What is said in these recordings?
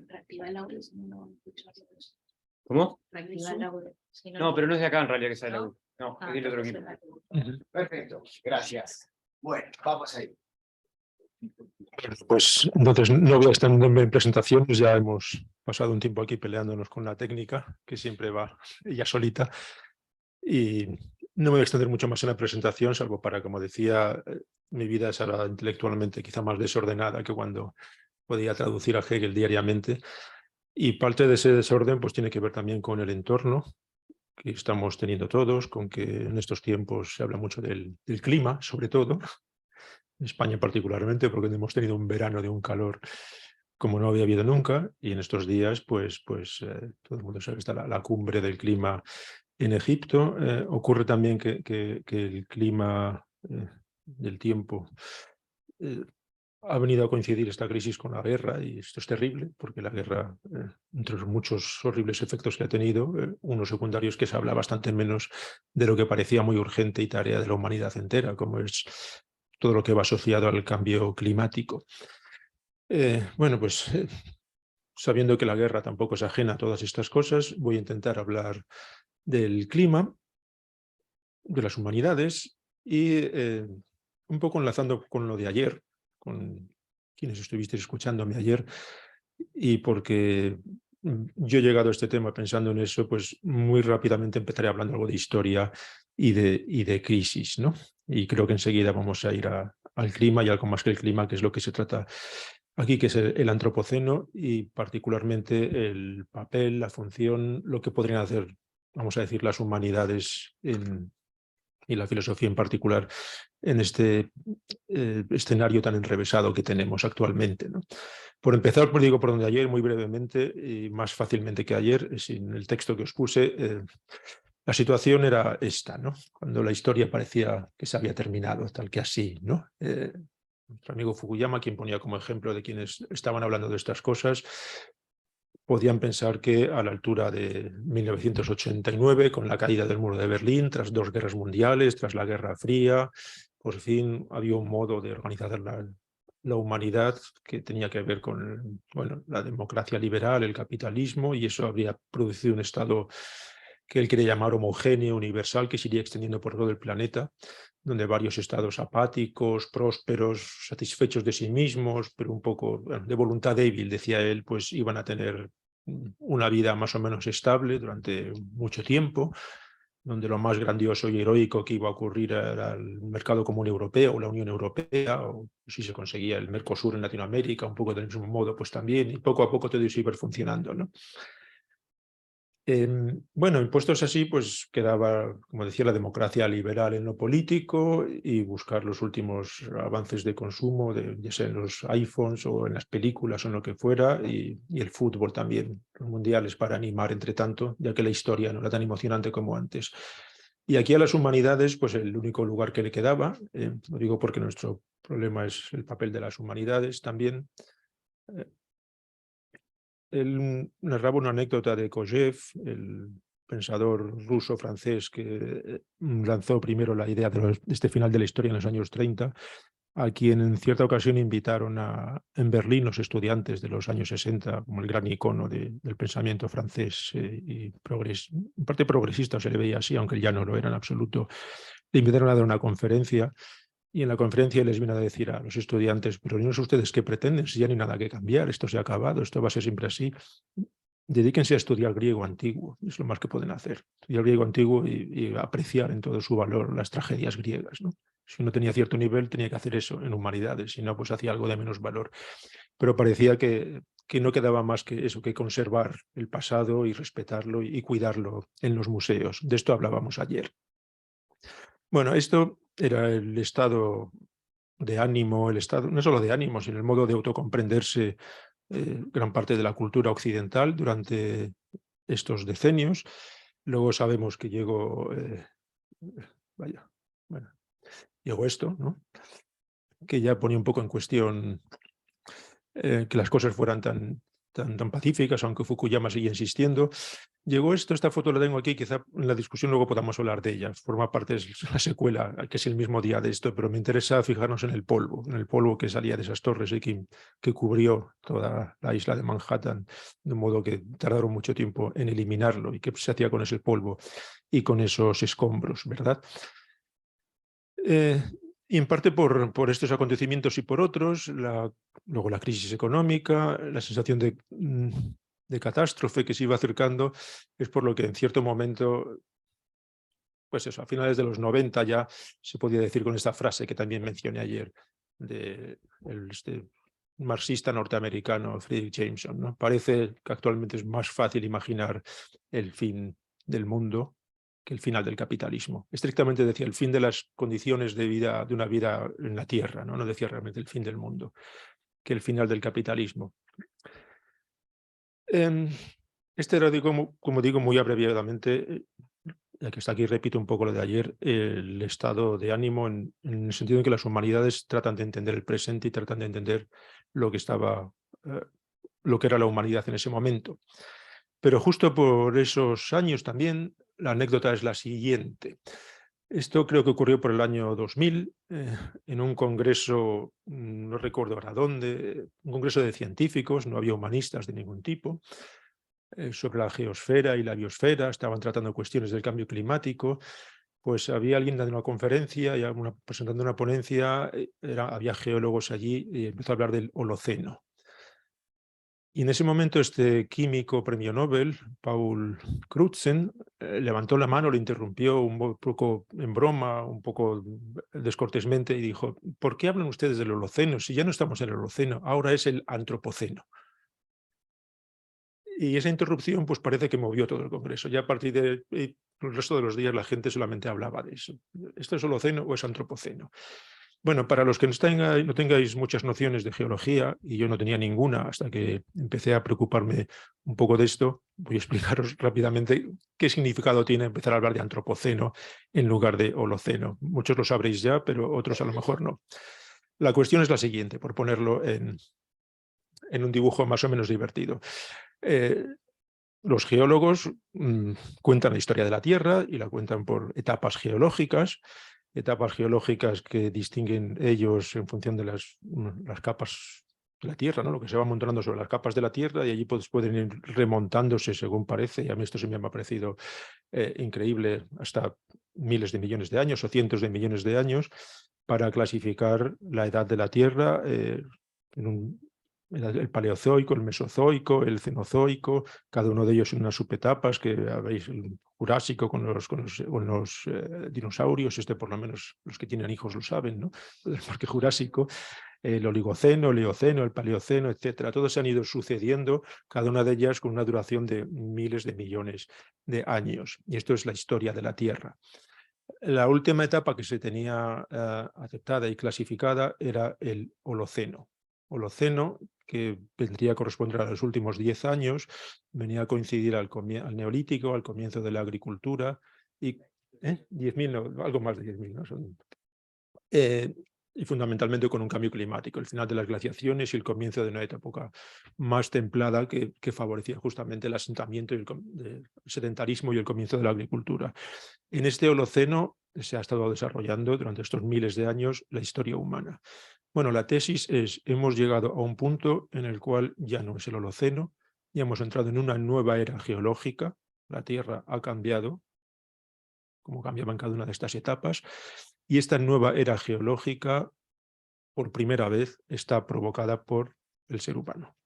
Reactiva el audio, si no escucho. ¿Cómo? Reactiva el audio. Si No, pero no es de acá en realidad que sale el ¿No? audio. No, Ah, es del otro entonces equipo. Perfecto, gracias. Bueno, vamos ahí. Pues entonces no voy a extenderme en presentaciones, ya hemos pasado un tiempo aquí peleándonos con la técnica, que siempre va ella solita, y no me voy a extender mucho más en la presentación, salvo para, como decía, mi vida es ahora intelectualmente quizá más desordenada que cuando podía traducir a Hegel diariamente, y parte de ese desorden pues tiene que ver también con el entorno que estamos teniendo todos, con que en estos tiempos se habla mucho del clima, sobre todo, en España particularmente, porque hemos tenido un verano de un calor como no había habido nunca, y en estos días pues todo el mundo sabe que está la cumbre del clima en Egipto. Ocurre también que el clima del tiempo ha venido a coincidir esta crisis con la guerra, y esto es terrible, porque la guerra, entre los muchos horribles efectos que ha tenido, unos secundarios que se habla bastante menos de lo que parecía muy urgente y tarea de la humanidad entera, como es todo lo que va asociado al cambio climático. Bueno, pues sabiendo que la guerra tampoco es ajena a todas estas cosas, voy a intentar hablar del clima, de las humanidades y un poco enlazando con lo de ayer, con quienes estuvisteis escuchándome ayer, y porque yo he llegado a este tema pensando en eso, pues muy rápidamente empezaré hablando algo de historia y de crisis, ¿no? Y creo que enseguida vamos a ir al clima y algo más que el clima, que es lo que se trata aquí, que es el antropoceno y particularmente el papel, la función, lo que podrían hacer, vamos a decir, las humanidades y la filosofía en particular en este escenario tan enrevesado que tenemos actualmente, ¿no? Por empezar, pues digo por donde ayer, muy brevemente y más fácilmente que ayer, sin el texto que os puse, la situación era esta, ¿no? Cuando la historia parecía que se había terminado, tal que así, ¿no? Nuestro amigo Fukuyama, quien ponía como ejemplo de quienes estaban hablando de estas cosas, podían pensar que a la altura de 1989, con la caída del muro de Berlín, tras 2 guerras mundiales, tras la Guerra Fría, por fin había un modo de organizar la humanidad que tenía que ver con bueno, la democracia liberal, el capitalismo, y eso habría producido un estado que él quiere llamar homogéneo, universal, que se iría extendiendo por todo el planeta, donde varios estados apáticos, prósperos, satisfechos de sí mismos, pero un poco bueno, de voluntad débil, decía él, pues iban a tener una vida más o menos estable durante mucho tiempo, donde lo más grandioso y heroico que iba a ocurrir era el mercado común europeo o la Unión Europea, o si se conseguía el Mercosur en Latinoamérica, un poco del mismo modo, pues también, y poco a poco todo eso iba funcionando, ¿no? Bueno, impuestos así, pues quedaba, como decía, la democracia liberal en lo político y buscar los últimos avances de consumo, ya sea en los iPhones o en las películas o en lo que fuera, y el fútbol también, los mundiales para animar entre tanto, ya que la historia no era tan emocionante como antes. Y aquí a las humanidades, pues el único lugar que le quedaba, lo digo porque nuestro problema es el papel de las humanidades también. Él narraba una anécdota de Kojève, el pensador ruso-francés que lanzó primero la idea de este final de la historia en los años 30, a quien en cierta ocasión invitaron en Berlín los estudiantes de los años 60, como el gran icono del pensamiento francés y en parte progresista se le veía así, aunque él ya no lo era en absoluto. Le invitaron a dar una conferencia. Y en la conferencia les vino a decir a los estudiantes, pero no sé ustedes qué pretenden, si ya no hay nada que cambiar, esto se ha acabado, esto va a ser siempre así. Dedíquense a estudiar griego antiguo, es lo más que pueden hacer. Estudiar griego antiguo y apreciar en todo su valor las tragedias griegas, ¿no? Si uno tenía cierto nivel, tenía que hacer eso en humanidades, si no, pues hacía algo de menos valor. Pero parecía que no quedaba más que eso, que conservar el pasado y respetarlo y cuidarlo en los museos. De esto hablábamos ayer. Bueno, esto era el estado de ánimo, el estado no solo de ánimo, sino el modo de autocomprenderse gran parte de la cultura occidental durante estos decenios. Luego sabemos que llegó, llegó esto, ¿no? Que ya ponía un poco en cuestión que las cosas fueran tan pacíficas, aunque Fukuyama sigue insistiendo. llegó esta foto la tengo aquí, quizá en la discusión luego podamos hablar de ella, forma parte de la secuela, que es el mismo día de esto, pero me interesa fijarnos en el polvo que salía de esas torres y que cubrió toda la isla de Manhattan, de modo que tardaron mucho tiempo en eliminarlo. ¿Y qué se hacía con ese polvo y con esos escombros, verdad? Y en parte por estos acontecimientos y por otros, luego la crisis económica, la sensación de catástrofe que se iba acercando, es por lo que en cierto momento, pues eso, a finales de los 90 ya se podía decir con esta frase que también mencioné ayer, de este marxista norteamericano Friedrich Jameson, ¿no? Parece que actualmente es más fácil imaginar el fin del mundo que el final del capitalismo. Estrictamente decía el fin de las condiciones de vida, de una vida en la Tierra, ¿no? No decía realmente el fin del mundo, que el final del capitalismo. Este era, como digo, muy abreviadamente, ya que está aquí, repito un poco lo de ayer, el estado de ánimo en el sentido de que las humanidades tratan de entender el presente y tratan de entender lo que lo que era la humanidad en ese momento. Pero justo por esos años también, la anécdota es la siguiente. Esto creo que ocurrió por el año 2000, en un congreso, no recuerdo ahora dónde, un congreso de científicos, no había humanistas de ningún tipo, sobre la geosfera y la biosfera, estaban tratando cuestiones del cambio climático. Pues había alguien dando una conferencia y presentando una ponencia, había geólogos allí y empezó a hablar del Holoceno. Y en ese momento este químico premio Nobel, Paul Crutzen, levantó la mano, lo interrumpió un poco en broma, un poco descortésmente y dijo: ¿por qué hablan ustedes del Holoceno? Si ya no estamos en el Holoceno, ahora es el Antropoceno. Y esa interrupción pues parece que movió todo el Congreso. Ya a partir de el resto de los días la gente solamente hablaba de eso. ¿Esto es Holoceno o es Antropoceno? Bueno, para los que no tengáis muchas nociones de geología, y yo no tenía ninguna hasta que empecé a preocuparme un poco de esto, voy a explicaros rápidamente qué significado tiene empezar a hablar de Antropoceno en lugar de Holoceno. Muchos lo sabréis ya, pero otros a lo mejor no. La cuestión es la siguiente, por ponerlo en un dibujo más o menos divertido. Los geólogos cuentan la historia de la Tierra y la cuentan por etapas geológicas que distinguen ellos en función de las capas de la Tierra, ¿no? Lo que se va montando sobre las capas de la Tierra, y allí pueden ir remontándose según parece, y a mí esto se me ha parecido increíble, hasta miles de millones de años o cientos de millones de años, para clasificar la edad de la Tierra el Paleozoico, el Mesozoico, el Cenozoico, cada uno de ellos en unas subetapas, que habéis el Jurásico con los dinosaurios, por lo menos los que tienen hijos lo saben, ¿no? El Parque Jurásico, el Oligoceno, el Eoceno, el Paleoceno, etcétera. Todos se han ido sucediendo, cada una de ellas con una duración de miles de millones de años. Y esto es la historia de la Tierra. La última etapa que se tenía aceptada y clasificada era el Holoceno. Holoceno, que vendría a corresponder a los últimos 10 años, venía a coincidir al Neolítico, al comienzo de la agricultura, y 10.000, no, algo más de 10.000, ¿no? Y fundamentalmente con un cambio climático, el final de las glaciaciones y el comienzo de una época más templada que favorecía justamente el asentamiento y el sedentarismo y el comienzo de la agricultura. En este Holoceno se ha estado desarrollando durante estos miles de años la historia humana. Bueno, la tesis es: hemos llegado a un punto en el cual ya no es el Holoceno, ya hemos entrado en una nueva era geológica, la Tierra ha cambiado, como cambiaba en cada una de estas etapas, y esta nueva era geológica, por primera vez, está provocada por el ser humano.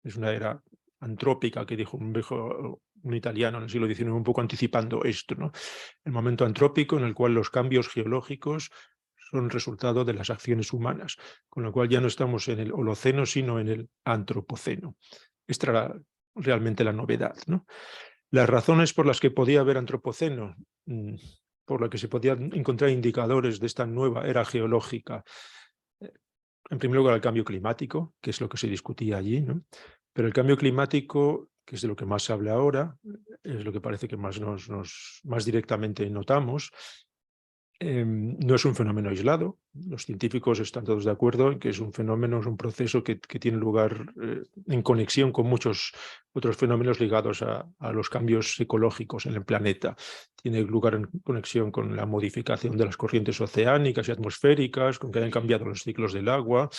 Es una era antrópica, que dijo un italiano en el siglo XIX, un poco anticipando esto, ¿no? El momento antrópico en el cual los cambios geológicos son resultado de las acciones humanas, con lo cual ya no estamos en el Holoceno, sino en el Antropoceno. Esta era realmente la novedad, ¿no? Las razones por las que podía haber Antropoceno, por las que se podían encontrar indicadores de esta nueva era geológica, en primer lugar el cambio climático, que es lo que se discutía allí, ¿no? Pero el cambio climático, que es de lo que más se habla ahora, es lo que parece que más directamente notamos, No es un fenómeno aislado. Los científicos están todos de acuerdo en que es un fenómeno, es un proceso que tiene lugar en conexión con muchos otros fenómenos ligados a los cambios ecológicos en el planeta. Tiene lugar en conexión con la modificación de las corrientes oceánicas y atmosféricas, con que hayan cambiado los ciclos del agua,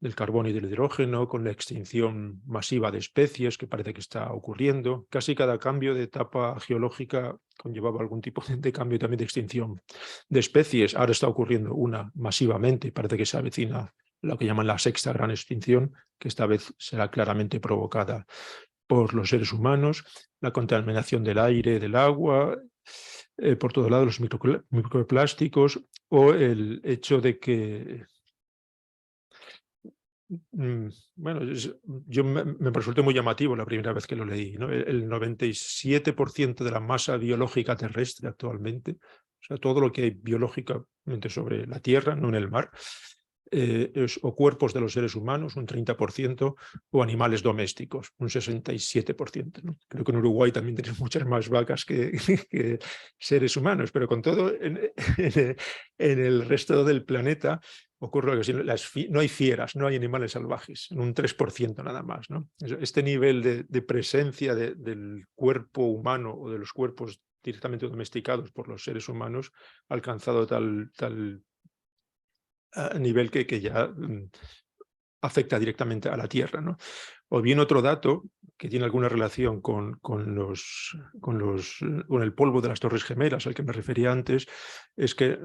del carbono y del hidrógeno, con la extinción masiva de especies que parece que está ocurriendo. Casi cada cambio de etapa geológica conllevaba algún tipo de cambio también de extinción de especies. Ahora está ocurriendo una masivamente, parece que se avecina lo que llaman la sexta gran extinción, que esta vez será claramente provocada por los seres humanos, la contaminación del aire, del agua, por todo lado los microplásticos, o el hecho de que bueno, yo me resultó muy llamativo la primera vez que lo leí, ¿no? El 97% de la masa biológica terrestre actualmente, o sea, todo lo que hay biológicamente sobre la Tierra, no en el mar, o cuerpos de los seres humanos, un 30%, o animales domésticos, un 67%. ¿no? Creo que en Uruguay también tenemos muchas más vacas que seres humanos, pero con todo, en el resto del planeta ocurre que no hay fieras, no hay animales salvajes, en un 3% nada más. ¿no? Este nivel de presencia del cuerpo humano o de los cuerpos directamente domesticados por los seres humanos ha alcanzado tal nivel que ya afecta directamente a la Tierra. ¿no? O bien otro dato que tiene alguna relación con el polvo de las Torres Gemelas al que me refería antes, es que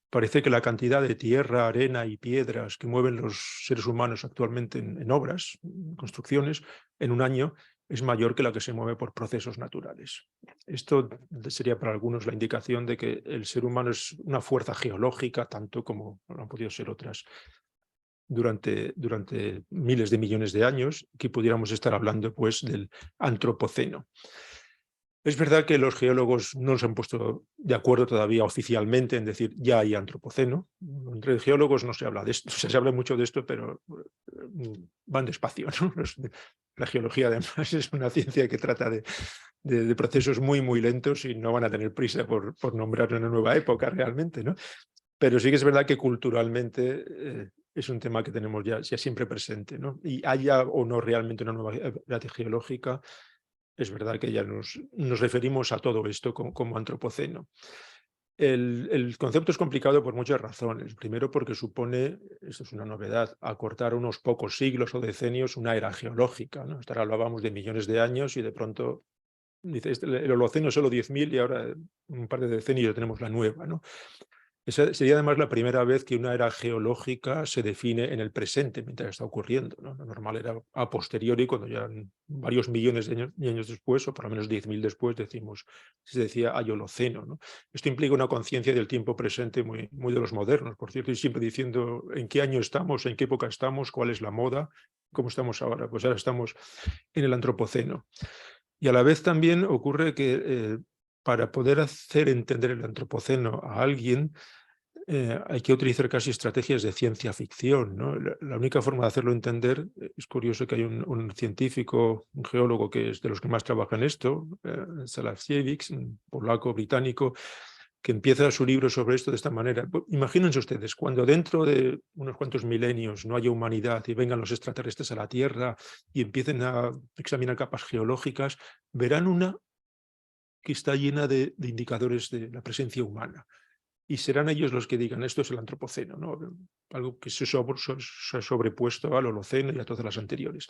parece que la cantidad de tierra, arena y piedras que mueven los seres humanos actualmente en obras, en construcciones, en un año, es mayor que la que se mueve por procesos naturales. Esto sería para algunos la indicación de que el ser humano es una fuerza geológica, tanto como lo han podido ser otras durante miles de millones de años, que pudiéramos estar hablando pues del antropoceno. Es verdad que los geólogos no se han puesto de acuerdo todavía oficialmente en decir ya hay antropoceno. Entre geólogos no se habla de esto, se habla mucho de esto, pero van despacio. ¿no? La geología además es una ciencia que trata de procesos muy, muy lentos y no van a tener prisa por nombrar una nueva época realmente. ¿no? Pero sí que es verdad que culturalmente es un tema que tenemos ya siempre presente. ¿no? Y haya o no realmente una nueva edad geológica, es verdad que ya nos referimos a todo esto como antropoceno. El concepto es complicado por muchas razones. Primero porque supone, esto es una novedad, acortar unos pocos siglos o decenios una era geológica. ¿no? Hasta ahora hablábamos de millones de años y de pronto dice, el Holoceno solo 10.000 y ahora un par de decenios ya tenemos la nueva. ¿no? Esa sería además la primera vez que una era geológica se define en el presente mientras está ocurriendo. ¿no? Lo normal era a posteriori, cuando ya varios millones de años después, o por lo menos 10.000 después, se decía hay Holoceno. ¿no? Esto implica una conciencia del tiempo presente muy, muy de los modernos, por cierto, y siempre diciendo en qué año estamos, en qué época estamos, cuál es la moda, cómo estamos ahora. Pues ahora estamos en el antropoceno. Y a la vez también ocurre que para poder hacer entender el antropoceno a alguien, hay que utilizar casi estrategias de ciencia ficción. ¿no? La única forma de hacerlo entender, es curioso que hay un científico, un geólogo que es de los que más trabaja en esto, Salasiewicz, un polaco británico, que empieza su libro sobre esto de esta manera. Imagínense ustedes, cuando dentro de unos cuantos milenios no haya humanidad y vengan los extraterrestres a la Tierra y empiecen a examinar capas geológicas, verán una que está llena de indicadores de la presencia humana. Y serán ellos los que digan, esto es el antropoceno, ¿no? Algo que se ha sobrepuesto al Holoceno y a todas las anteriores.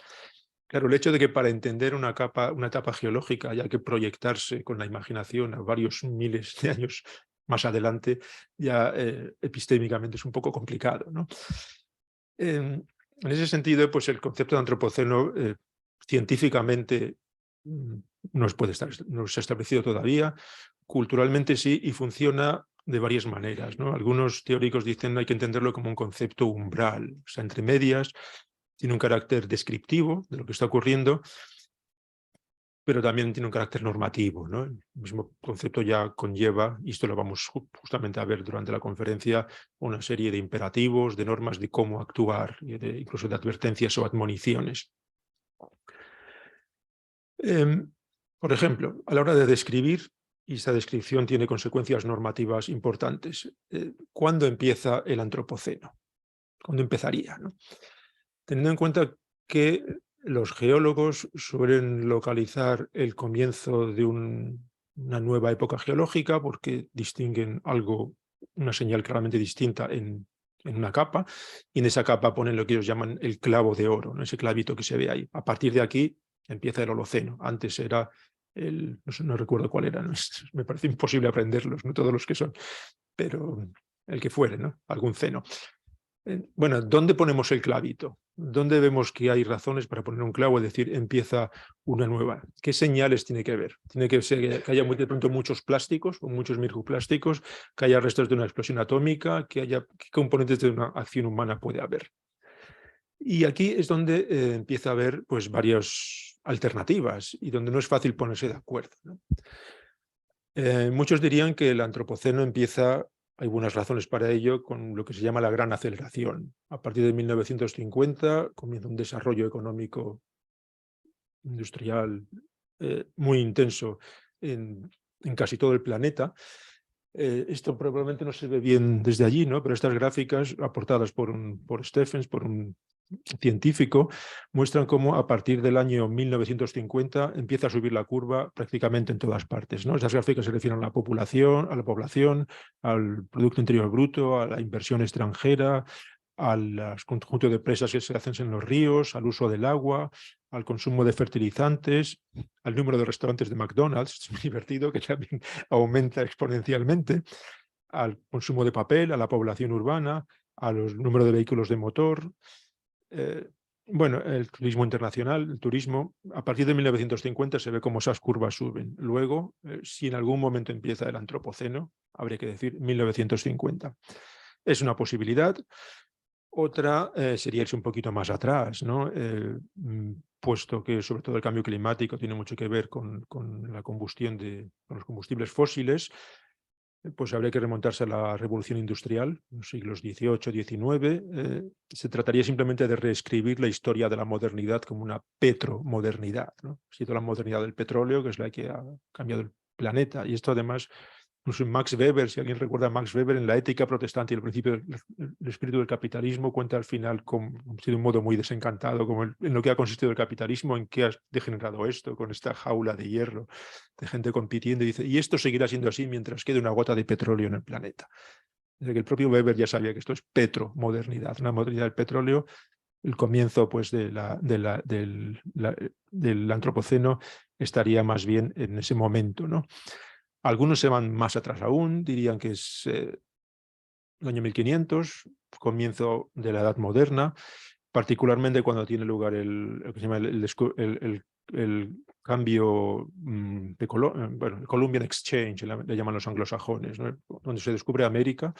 Claro, el hecho de que para entender una etapa geológica haya que proyectarse con la imaginación a varios miles de años más adelante, ya epistémicamente es un poco complicado. ¿no? En ese sentido, pues el concepto de antropoceno científicamente no se ha establecido todavía, culturalmente sí, y funciona de varias maneras. ¿no? Algunos teóricos dicen que hay que entenderlo como un concepto umbral, o sea, entre medias, tiene un carácter descriptivo de lo que está ocurriendo, pero también tiene un carácter normativo. ¿no? El mismo concepto ya conlleva, y esto lo vamos justamente a ver durante la conferencia, una serie de imperativos, de normas de cómo actuar, y incluso de advertencias o admoniciones. Por ejemplo, a la hora de describir y esta descripción tiene consecuencias normativas importantes. ¿Cuándo empieza el Antropoceno? ¿Cuándo empezaría, ¿no? Teniendo en cuenta que los geólogos suelen localizar el comienzo de una nueva época geológica porque distinguen algo, una señal claramente distinta en una capa, y en esa capa ponen lo que ellos llaman el clavo de oro, ¿no? Ese clavito que se ve ahí. A partir de aquí empieza el Holoceno. Antes era no recuerdo cuál era, ¿no? Me parece imposible aprenderlos, no todos los que son, pero el que fuere, ¿no? Algún ceno. Bueno, ¿dónde ponemos el clavito? ¿Dónde vemos que hay razones para poner un clavo, es decir, empieza una nueva? ¿Qué señales tiene que haber? Tiene que ser que haya de pronto muchos plásticos o muchos microplásticos, que haya restos de una explosión atómica, que haya qué componentes de una acción humana puede haber. Y aquí es donde empieza a haber pues, varias alternativas y donde no es fácil ponerse de acuerdo, ¿no? Muchos dirían que el Antropoceno empieza, hay buenas razones para ello, con lo que se llama la gran aceleración. A partir de 1950 comienza un desarrollo económico industrial muy intenso en casi todo el planeta. Esto probablemente no se ve bien desde allí, ¿no? Pero estas gráficas aportadas por Stephens, por un científico, muestran cómo a partir del año 1950 empieza a subir la curva prácticamente en todas partes, ¿no? Estas gráficas se refieren a la población, al Producto Interior Bruto, a la inversión extranjera, al conjunto de presas que se hacen en los ríos, al uso del agua, al consumo de fertilizantes, al número de restaurantes de McDonald's, es muy divertido, que también aumenta exponencialmente, al consumo de papel, a la población urbana, al número de vehículos de motor. Bueno, el turismo internacional, el turismo, a partir de 1950 se ve cómo esas curvas suben. Luego, si en algún momento empieza el Antropoceno, habría que decir 1950. Es una posibilidad. Otra sería irse un poquito más atrás, ¿no? Puesto que sobre todo el cambio climático tiene mucho que ver con la combustión con los combustibles fósiles, pues habría que remontarse a la revolución industrial, los siglos XVIII, XIX. Se trataría simplemente de reescribir la historia de la modernidad como una petromodernidad, ¿no? Ha sido la modernidad del petróleo, que es la que ha cambiado el planeta, y esto además... Incluso Max Weber, si alguien recuerda a Max Weber, en la ética protestante y el principio del espíritu del capitalismo, cuenta al final de un modo muy desencantado como en lo que ha consistido el capitalismo, en qué ha degenerado esto, con esta jaula de hierro de gente compitiendo, y dice, y esto seguirá siendo así mientras quede una gota de petróleo en el planeta. Desde que el propio Weber ya sabía que esto es petromodernidad, una modernidad del petróleo. El comienzo pues, del Antropoceno estaría más bien en ese momento, ¿no? Algunos se van más atrás aún, dirían que es el año 1500, comienzo de la Edad Moderna, particularmente cuando tiene lugar lo que se llama el cambio de bueno, el Columbian Exchange, le llaman los anglosajones, ¿no? Donde se descubre América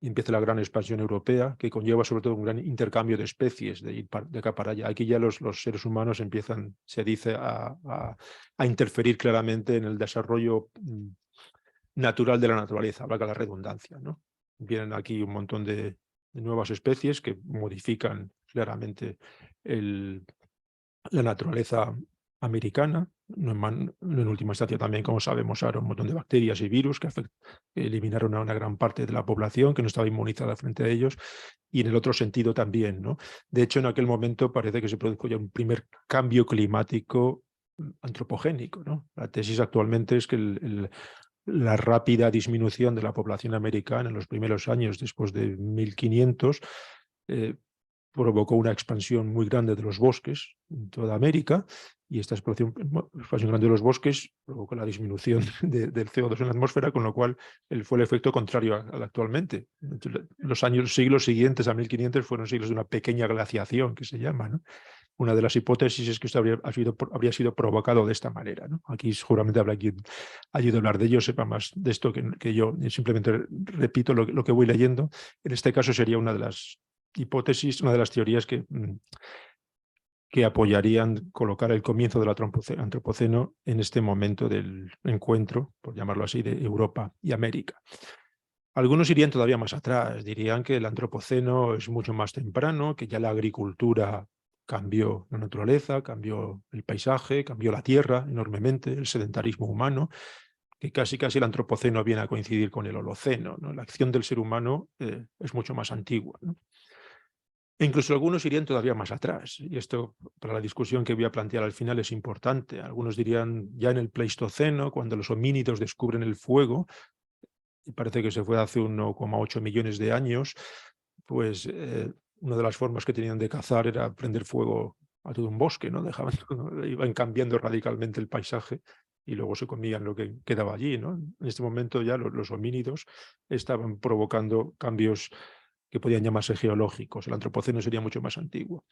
y empieza la gran expansión europea, que conlleva sobre todo un gran intercambio de especies de ir de acá para allá. Aquí ya los seres humanos empiezan, se dice, a interferir claramente en el desarrollo natural de la naturaleza, valga la redundancia, ¿no? Vienen aquí un montón de nuevas especies que modifican claramente la naturaleza americana. En última instancia también, como sabemos ahora, un montón de bacterias y virus que eliminaron a una gran parte de la población que no estaba inmunizada frente a ellos, y en el otro sentido también, ¿no? De hecho, en aquel momento parece que se produjo ya un primer cambio climático antropogénico, ¿no? La tesis actualmente es que la rápida disminución de la población americana en los primeros años después de 1500 provocó una expansión muy grande de los bosques en toda América, y esta expansión grande de los bosques provocó la disminución del CO2 en la atmósfera, con lo cual fue el efecto contrario al actualmente. Los siglos siguientes a 1500 fueron siglos de una pequeña glaciación, que se llama, ¿no? Una de las hipótesis es que esto habría sido provocado de esta manera, ¿no? Aquí seguramente habrá quien haya ido a hablar de ello, sepa más de esto que yo. Simplemente repito lo que voy leyendo. En este caso sería una de las hipótesis, una de las teorías que apoyarían colocar el comienzo del Antropoceno en este momento del encuentro, por llamarlo así, de Europa y América. Algunos irían todavía más atrás, dirían que el Antropoceno es mucho más temprano, que ya la agricultura cambió la naturaleza, cambió el paisaje, cambió la tierra enormemente, el sedentarismo humano, que casi el antropoceno viene a coincidir con el holoceno, ¿no? La acción del ser humano es mucho más antigua, ¿no? E incluso algunos irían todavía más atrás, y esto para la discusión que voy a plantear al final es importante. Algunos dirían ya en el Pleistoceno, cuando los homínidos descubren el fuego, y parece que se fue hace 1,8 millones de años, pues una de las formas que tenían de cazar era prender fuego a todo un bosque, ¿no? Iban cambiando radicalmente el paisaje y luego se comían lo que quedaba allí, ¿no? En este momento ya los homínidos estaban provocando cambios que podían llamarse geológicos. El antropoceno sería mucho más antiguo.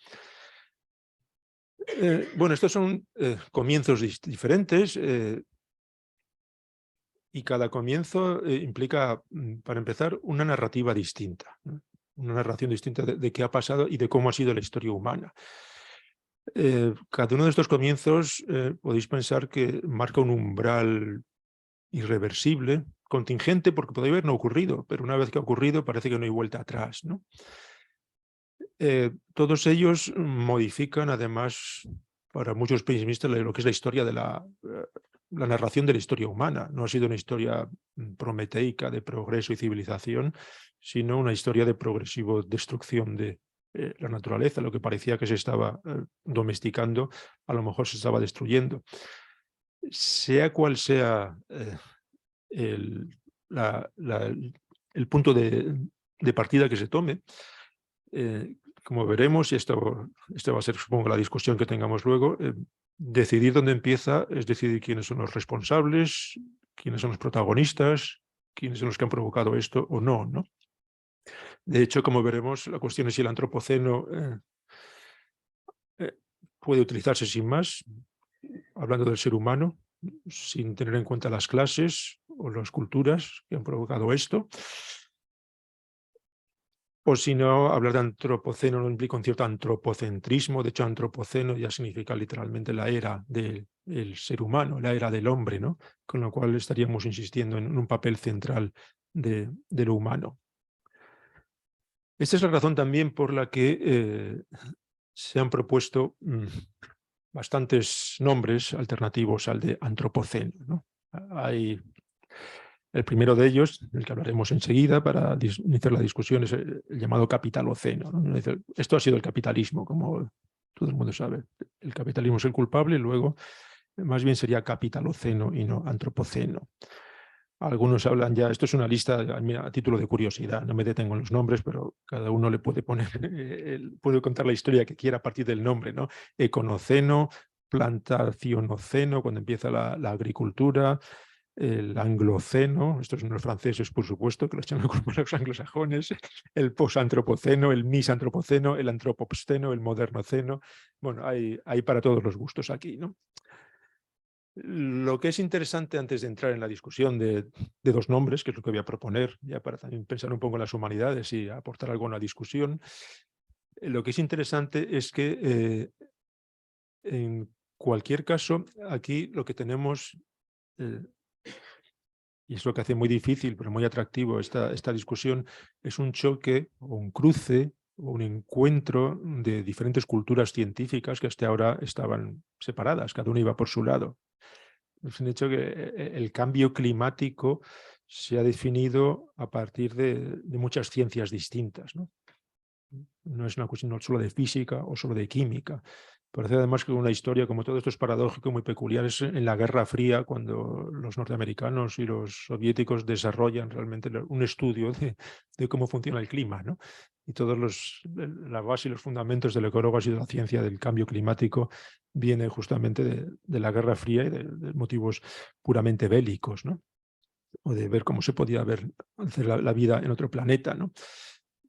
Bueno, estos son comienzos diferentes y cada comienzo implica, para empezar, una narrativa distinta, ¿no? Una narración distinta de qué ha pasado y de cómo ha sido la historia humana. Cada uno de estos comienzos podéis pensar que marca un umbral irreversible, contingente, porque podría haber no ocurrido, pero una vez que ha ocurrido parece que no hay vuelta atrás, ¿no? Todos ellos modifican, además, para muchos pesimistas, lo que es la historia de la narración de la historia humana. No ha sido una historia prometeica de progreso y civilización, sino una historia de progresivo destrucción de la naturaleza. Lo que parecía que se estaba domesticando, a lo mejor se estaba destruyendo. Sea cual sea el punto de partida que se tome, como veremos, y esto va a ser, supongo, la discusión que tengamos luego, decidir dónde empieza es decidir quiénes son los responsables, quiénes son los protagonistas, quiénes son los que han provocado esto o no, ¿no? De hecho, como veremos, la cuestión es si el antropoceno puede utilizarse sin más, hablando del ser humano, sin tener en cuenta las clases o las culturas que han provocado esto. O si no, hablar de antropoceno no implica un cierto antropocentrismo. De hecho, antropoceno ya significa literalmente la era del ser humano, la era del hombre, ¿no? Con lo cual estaríamos insistiendo en un papel central de lo humano. Esta es la razón también por la que se han propuesto bastantes nombres alternativos al de antropoceno, ¿no? Hay el primero de ellos, del que hablaremos enseguida para iniciar la discusión, es el llamado capitaloceno, ¿no? Esto ha sido el capitalismo, como todo el mundo sabe. El capitalismo es el culpable y luego más bien sería capitaloceno y no antropoceno. Algunos hablan ya, esto es una lista a título de curiosidad, no me detengo en los nombres, pero cada uno le puede poner, puede contar la historia que quiera a partir del nombre, ¿no? Econoceno, plantacionoceno, cuando empieza la agricultura, el angloceno, estos son los franceses, por supuesto, que los llaman como los anglosajones, el posantropoceno, el misantropoceno, el antropoceno, el modernoceno. Bueno, hay para todos los gustos aquí, ¿no? Lo que es interesante antes de entrar en la discusión de dos nombres, que es lo que voy a proponer, ya para también pensar un poco en las humanidades y aportar algo a la discusión, lo que es interesante es que en cualquier caso, aquí lo que tenemos, y es lo que hace muy difícil, pero muy atractivo esta discusión, es un choque o un cruce o un encuentro de diferentes culturas científicas que hasta ahora estaban separadas, cada uno iba por su lado. Es un hecho que el cambio climático se ha definido a partir de muchas ciencias distintas, ¿no? No es una cuestión no solo de física o solo de química. Parece además que una historia, como todo esto es paradójico, muy peculiar, es en la Guerra Fría, cuando los norteamericanos y los soviéticos desarrollan realmente un estudio de cómo funciona el clima, ¿no? Y la base y los fundamentos del ecólogo ha sido la ciencia del cambio climático, viene justamente de la Guerra Fría y de motivos puramente bélicos, ¿no? O de ver cómo se podía hacer la vida en otro planeta, ¿no?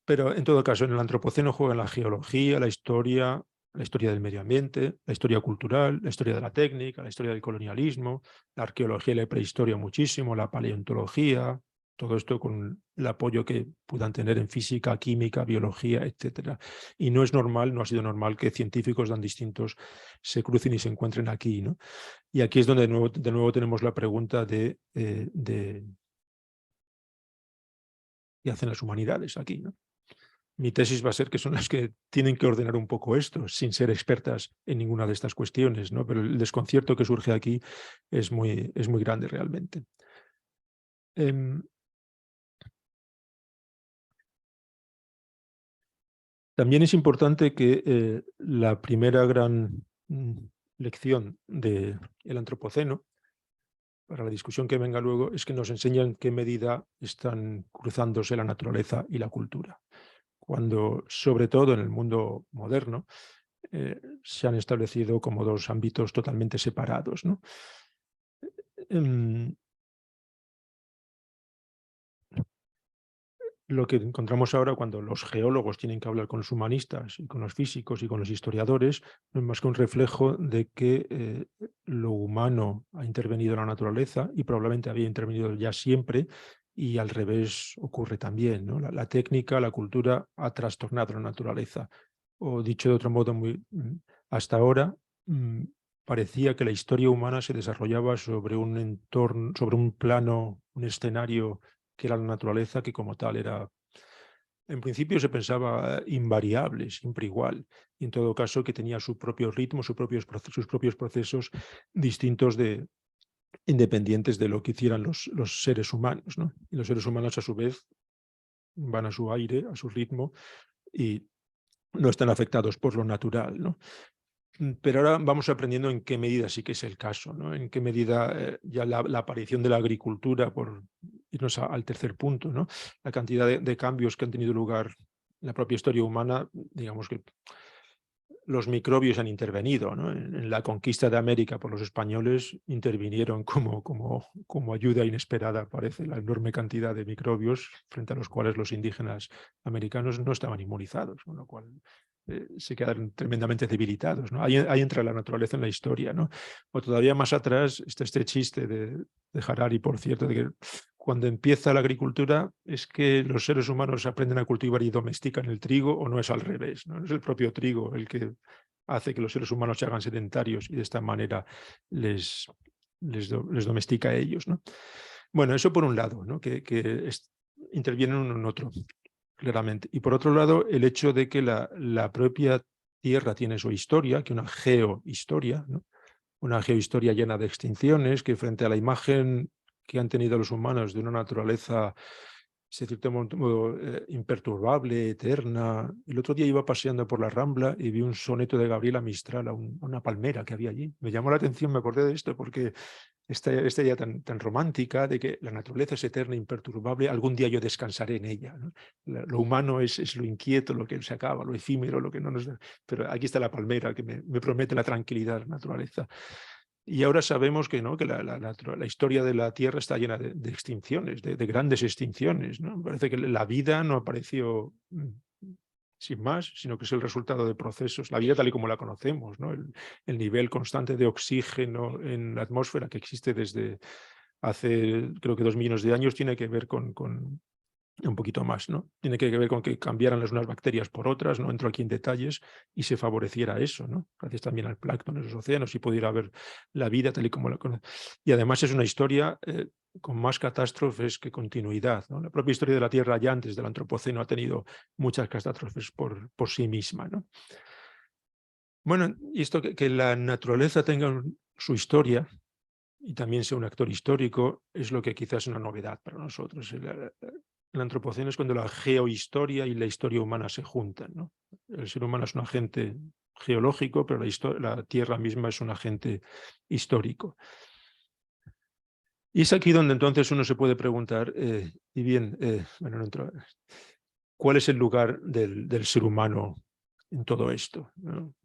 Pero en todo caso, en el antropoceno juegan la geología, la historia del medio ambiente, la historia cultural, la historia de la técnica, la historia del colonialismo, la arqueología y la prehistoria muchísimo, la paleontología, todo esto con el apoyo que puedan tener en física, química, biología, etc. Y no es normal, no ha sido normal que científicos tan distintos se crucen y se encuentren aquí, ¿no? Y aquí es donde de nuevo tenemos la pregunta de ¿qué hacen las humanidades aquí, ¿no? Mi tesis va a ser que son las que tienen que ordenar un poco esto, sin ser expertas en ninguna de estas cuestiones, ¿no? Pero el desconcierto que surge aquí es muy grande realmente. También es importante que la primera gran lección del antropoceno, para la discusión que venga luego, es que nos enseña en qué medida están cruzándose la naturaleza y la cultura. Cuando, sobre todo en el mundo moderno, se han establecido como dos ámbitos totalmente separados, ¿no? Lo que encontramos ahora cuando los geólogos tienen que hablar con los humanistas y con los físicos y con los historiadores no es más que un reflejo de que lo humano ha intervenido en la naturaleza y probablemente había intervenido ya siempre, y al revés ocurre también, ¿no? La técnica, la cultura ha trastornado la naturaleza. O dicho de otro modo, hasta ahora parecía que la historia humana se desarrollaba sobre un entorno, sobre un plano, un escenario que era la naturaleza, que como tal era, en principio se pensaba invariable, siempre igual, y en todo caso que tenía su propio ritmo, sus propios procesos distintos, independientes de lo que hicieran los seres humanos, ¿no? Y los seres humanos a su vez van a su aire, a su ritmo, y no están afectados por lo natural, ¿no? Pero ahora vamos aprendiendo en qué medida sí que es el caso, ¿no? En qué medida ya la aparición de la agricultura, por irnos al tercer punto, ¿no? La cantidad de cambios que han tenido lugar en la propia historia humana, digamos que los microbios han intervenido, ¿no? En la conquista de América por los españoles intervinieron como ayuda inesperada, parece, la enorme cantidad de microbios frente a los cuales los indígenas americanos no estaban inmunizados, con lo cual se quedaron tremendamente debilitados, ¿no? Ahí entra la naturaleza en la historia, ¿no? O todavía más atrás está este chiste de Harari, por cierto, de que cuando empieza la agricultura es que los seres humanos aprenden a cultivar y domestican el trigo, o no es al revés, ¿no? Es el propio trigo el que hace que los seres humanos se hagan sedentarios y de esta manera les domestica a ellos, ¿no? Bueno, eso por un lado, ¿no? que intervienen uno en otro, claramente. Y por otro lado, el hecho de que la propia Tierra tiene su historia, que una geohistoria, ¿no? Una geohistoria llena de extinciones, que frente a la imagen que han tenido los humanos de una naturaleza, de cierto modo, imperturbable, eterna. El otro día iba paseando por la Rambla y vi un soneto de Gabriela Mistral a una palmera que había allí. Me llamó la atención, me acordé de esto, porque esta idea tan romántica de que la naturaleza es eterna, imperturbable, algún día yo descansaré en ella, ¿no? Lo humano es lo inquieto, lo que se acaba, lo efímero, lo que no nos da. Pero aquí está la palmera que me promete la tranquilidad de la naturaleza. Y ahora sabemos que, ¿no? que la historia de la Tierra está llena de extinciones, de grandes extinciones, ¿no? Parece que la vida no apareció sin más, sino que es el resultado de procesos, la vida tal y como la conocemos, ¿no? El nivel constante de oxígeno en la atmósfera que existe desde hace, creo que 2 millones de años, tiene que ver con un poquito más, ¿no? Tiene que ver con que cambiaran las unas bacterias por otras, no entro aquí en detalles, y se favoreciera eso, ¿no? Gracias también al plancton en los océanos, y pudiera haber la vida tal y como la conocemos. Y además es una historia con más catástrofes que continuidad, ¿no? La propia historia de la Tierra ya antes del Antropoceno ha tenido muchas catástrofes por sí misma, ¿no? Bueno, y esto que la naturaleza tenga su historia y también sea un actor histórico es lo que quizás es una novedad para nosotros. El antropoceno es cuando la geohistoria y la historia humana se juntan, ¿no? El ser humano es un agente geológico, pero la Tierra misma es un agente histórico. Y es aquí donde entonces uno se puede preguntar, y bien, bueno, ¿cuál es el lugar del ser humano en todo esto, ¿no?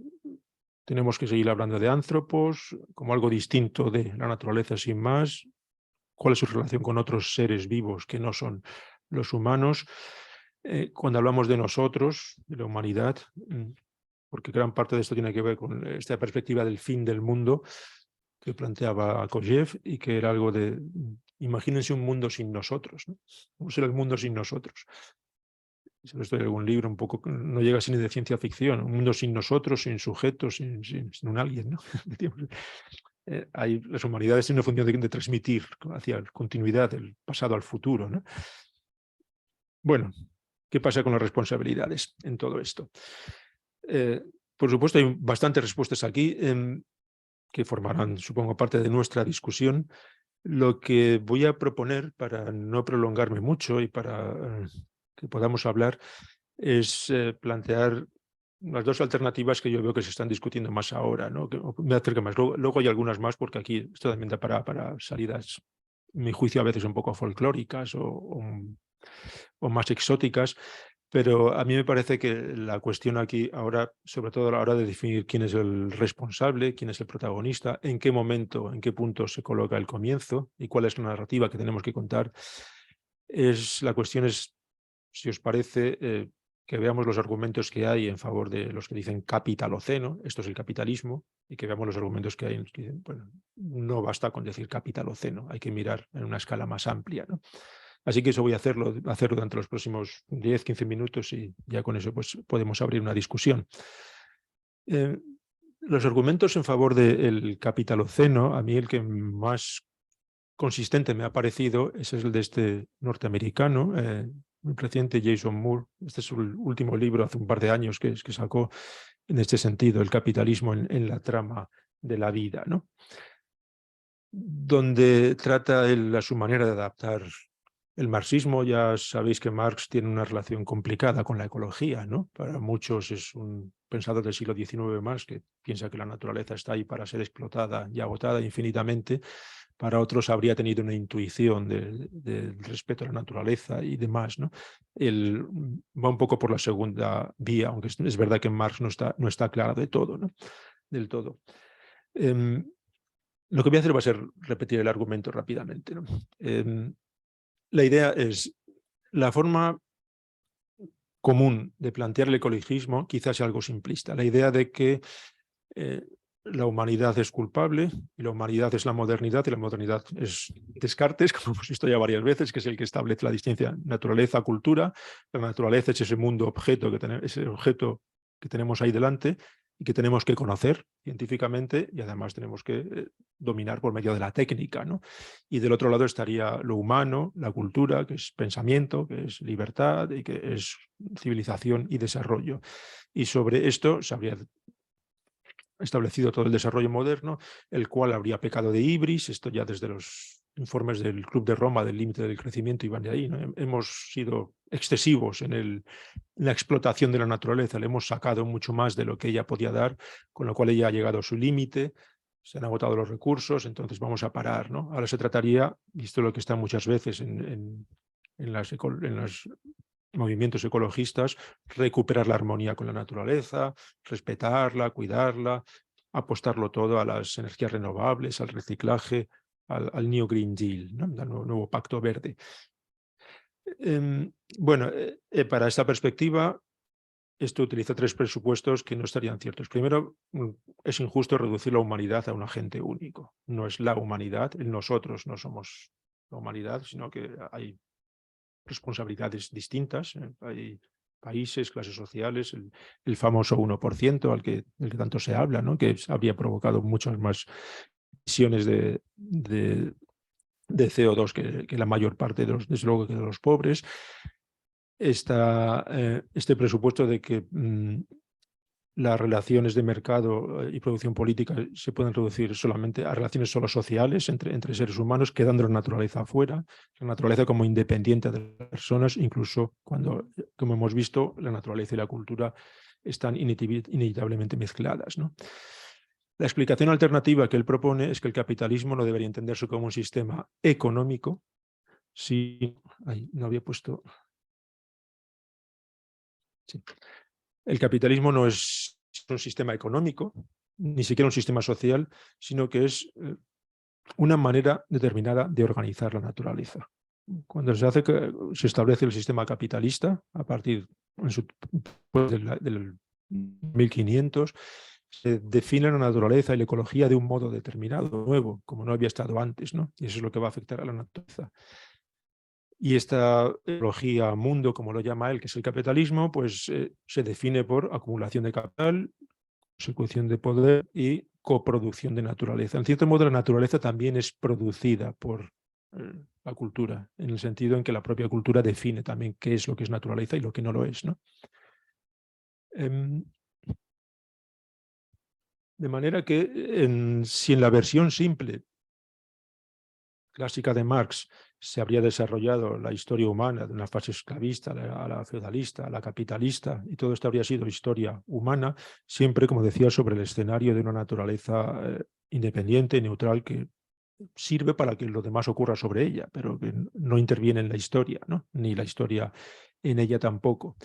Tenemos que seguir hablando de antropos como algo distinto de la naturaleza sin más. ¿Cuál es su relación con otros seres vivos que no son los humanos? Cuando hablamos de nosotros, de la humanidad, porque gran parte de esto tiene que ver con esta perspectiva del fin del mundo que planteaba Kojève, y que era algo de, imagínense un mundo sin nosotros, ¿no? ¿Cómo será el mundo sin nosotros? Si no estoy en algún libro, un poco, no llega sin de ciencia ficción, un mundo sin nosotros, sin sujetos, sin un alguien, ¿no? Hay las humanidades tienen una función de transmitir hacia la continuidad del pasado al futuro, ¿no? Bueno, ¿qué pasa con las responsabilidades en todo esto? Por supuesto, hay bastantes respuestas aquí que formarán, supongo, parte de nuestra discusión, Lo que voy a proponer, para no prolongarme mucho y para que podamos hablar, es plantear las dos alternativas que yo veo que se están discutiendo más ahora, ¿no? Me acerco más. Luego hay algunas más, porque aquí esto también da para salidas, en mi juicio, a veces un poco folclóricas o más exóticas, pero a mí me parece que la cuestión aquí ahora, sobre todo a la hora de definir quién es el responsable, quién es el protagonista, en qué momento, en qué punto se coloca el comienzo y cuál es la narrativa que tenemos que contar, la cuestión es, si os parece, que veamos los argumentos que hay en favor de los que dicen capitaloceno, esto es el capitalismo, y que veamos los argumentos que hay en los que dicen, bueno, no basta con decir capitaloceno, hay que mirar en una escala más amplia, ¿no? Así que eso voy a hacerlo durante los próximos 10-15 minutos y ya con eso pues, podemos abrir una discusión. Los argumentos en favor del capitaloceno, a mí el que más consistente me ha parecido es el de este norteamericano, muy reciente, Jason Moore. Este es su último libro hace un par de años que sacó en este sentido, el capitalismo en la trama de la vida, ¿no? Donde trata él a su manera de adaptar el marxismo. Ya sabéis que Marx tiene una relación complicada con la ecología, ¿no? Para muchos es un pensador del siglo XIX más que piensa que la naturaleza está ahí para ser explotada y agotada infinitamente. Para otros habría tenido una intuición del respeto a la naturaleza y demás, ¿no? Él va un poco por la segunda vía, aunque es verdad que Marx no está claro de todo, ¿no? Del todo. Lo que voy a hacer va a ser repetir el argumento rápidamente, ¿no? La idea es, la forma común de plantear el ecologismo quizás sea algo simplista. La idea de que la humanidad es culpable y la humanidad es la modernidad y la modernidad es Descartes, como hemos visto ya varias veces, que es el que establece la distinción naturaleza-cultura. La naturaleza es ese mundo objeto ese objeto que tenemos ahí delante y que tenemos que conocer científicamente y además tenemos que dominar por medio de la técnica, ¿no? Y del otro lado estaría lo humano, la cultura, que es pensamiento, que es libertad y que es civilización y desarrollo. Y sobre esto se habría establecido todo el desarrollo moderno, el cual habría pecado de hibris. Esto ya desde los informes del Club de Roma del límite del crecimiento iban de ahí, ¿no? Hemos sido excesivos en la explotación de la naturaleza, le hemos sacado mucho más de lo que ella podía dar, con lo cual ella ha llegado a su límite, se han agotado los recursos, entonces vamos a parar, ¿no? Ahora se trataría, y esto es lo que está muchas veces en los movimientos ecologistas, recuperar la armonía con la naturaleza, respetarla, cuidarla, apostarlo todo a las energías renovables, al reciclaje, al New Green Deal, ¿no? Al nuevo Pacto Verde. Bueno, para esta perspectiva, esto utiliza tres presupuestos que no estarían ciertos. Primero, es injusto reducir la humanidad a un agente único. No es la humanidad, nosotros no somos la humanidad, sino que hay responsabilidades distintas. Hay países, clases sociales, el famoso 1% del que tanto se habla, ¿no? Que habría provocado muchas más emisiones de CO2 que la mayor parte, desde luego, que de los pobres. Este presupuesto de que las relaciones de mercado y producción política se pueden reducir solamente a relaciones solo sociales entre seres humanos, quedando la naturaleza afuera, la naturaleza como independiente de las personas, incluso cuando, como hemos visto, la naturaleza y la cultura están inevitablemente mezcladas, ¿no? La explicación alternativa que él propone es que el capitalismo no debería entenderse como un sistema económico, no había puesto... Sí. El capitalismo no es un sistema económico, ni siquiera un sistema social, sino que es una manera determinada de organizar la naturaleza. Cuando se establece el sistema capitalista, a partir del 1500, se define la naturaleza y la ecología de un modo determinado, nuevo, como no había estado antes, ¿no? Y eso es lo que va a afectar a la naturaleza. Y esta ecología mundo, como lo llama él, que es el capitalismo, pues se define por acumulación de capital, consecución de poder y coproducción de naturaleza. En cierto modo, la naturaleza también es producida por la cultura, en el sentido en que la propia cultura define también qué es lo que es naturaleza y lo que no lo es, ¿no? De manera que si en la versión simple clásica de Marx se habría desarrollado la historia humana de una fase esclavista a la feudalista, a la capitalista, y todo esto habría sido historia humana, siempre, como decía, sobre el escenario de una naturaleza independiente, neutral, que sirve para que lo demás ocurra sobre ella, pero que no interviene en la historia, ¿no? Ni la historia en ella tampoco.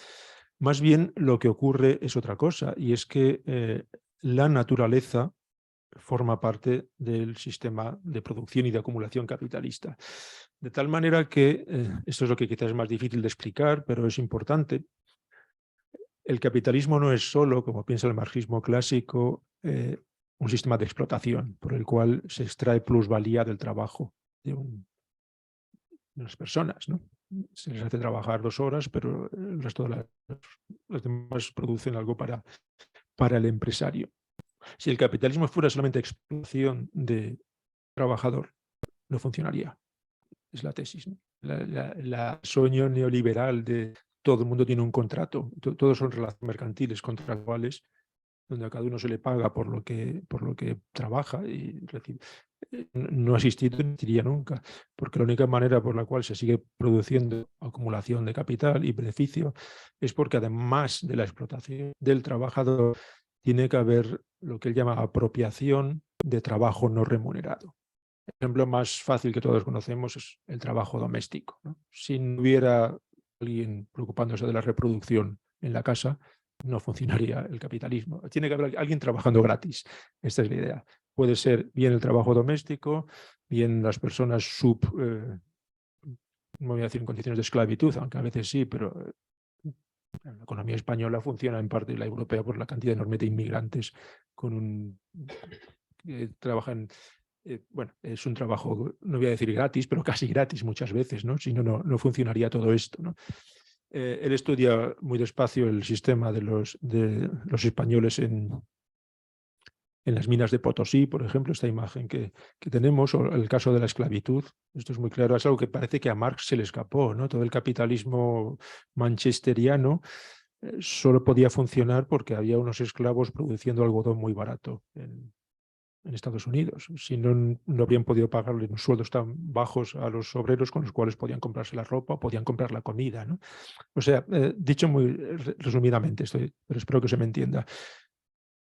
Más bien lo que ocurre es otra cosa, y es que la naturaleza forma parte del sistema de producción y de acumulación capitalista. De tal manera que, esto es lo que quizás es más difícil de explicar, pero es importante, el capitalismo no es solo, como piensa el marxismo clásico, un sistema de explotación por el cual se extrae plusvalía del trabajo de unas personas, ¿no? Se les hace trabajar 2 horas, pero el resto de las demás producen algo para el empresario. Si el capitalismo fuera solamente explotación de trabajador, no funcionaría. Es la tesis, ¿no? La sueño neoliberal de todo el mundo tiene un contrato, todos son relaciones mercantiles, contractuales, donde a cada uno se le paga por lo que trabaja y recibe. No ha existido ni existiría nunca, porque la única manera por la cual se sigue produciendo acumulación de capital y beneficio es porque, además de la explotación del trabajador, tiene que haber lo que él llama apropiación de trabajo no remunerado. El ejemplo más fácil que todos conocemos es el trabajo doméstico, ¿no? Si no hubiera alguien preocupándose de la reproducción en la casa, no funcionaría el capitalismo. Tiene que haber alguien trabajando gratis. Esta es la idea. Puede ser bien el trabajo doméstico, bien las personas no voy a decir en condiciones de esclavitud, aunque a veces sí, pero la economía española funciona en parte, y la europea, por la cantidad enorme de inmigrantes que trabajan. Bueno, es un trabajo, no voy a decir gratis, pero casi gratis muchas veces, ¿no? Si no, no funcionaría todo esto, ¿no? Él estudia muy despacio el sistema de los españoles en las minas de Potosí, por ejemplo, esta imagen que tenemos, o el caso de la esclavitud. Esto es muy claro, es algo que parece que a Marx se le escapó, ¿no? Todo el capitalismo manchesteriano solo podía funcionar porque había unos esclavos produciendo algodón muy barato en Estados Unidos. Si no, no habrían podido pagarle unos sueldos tan bajos a los obreros con los cuales podían comprarse la ropa, podían comprar la comida, ¿no? O sea, dicho muy resumidamente, pero espero que se me entienda.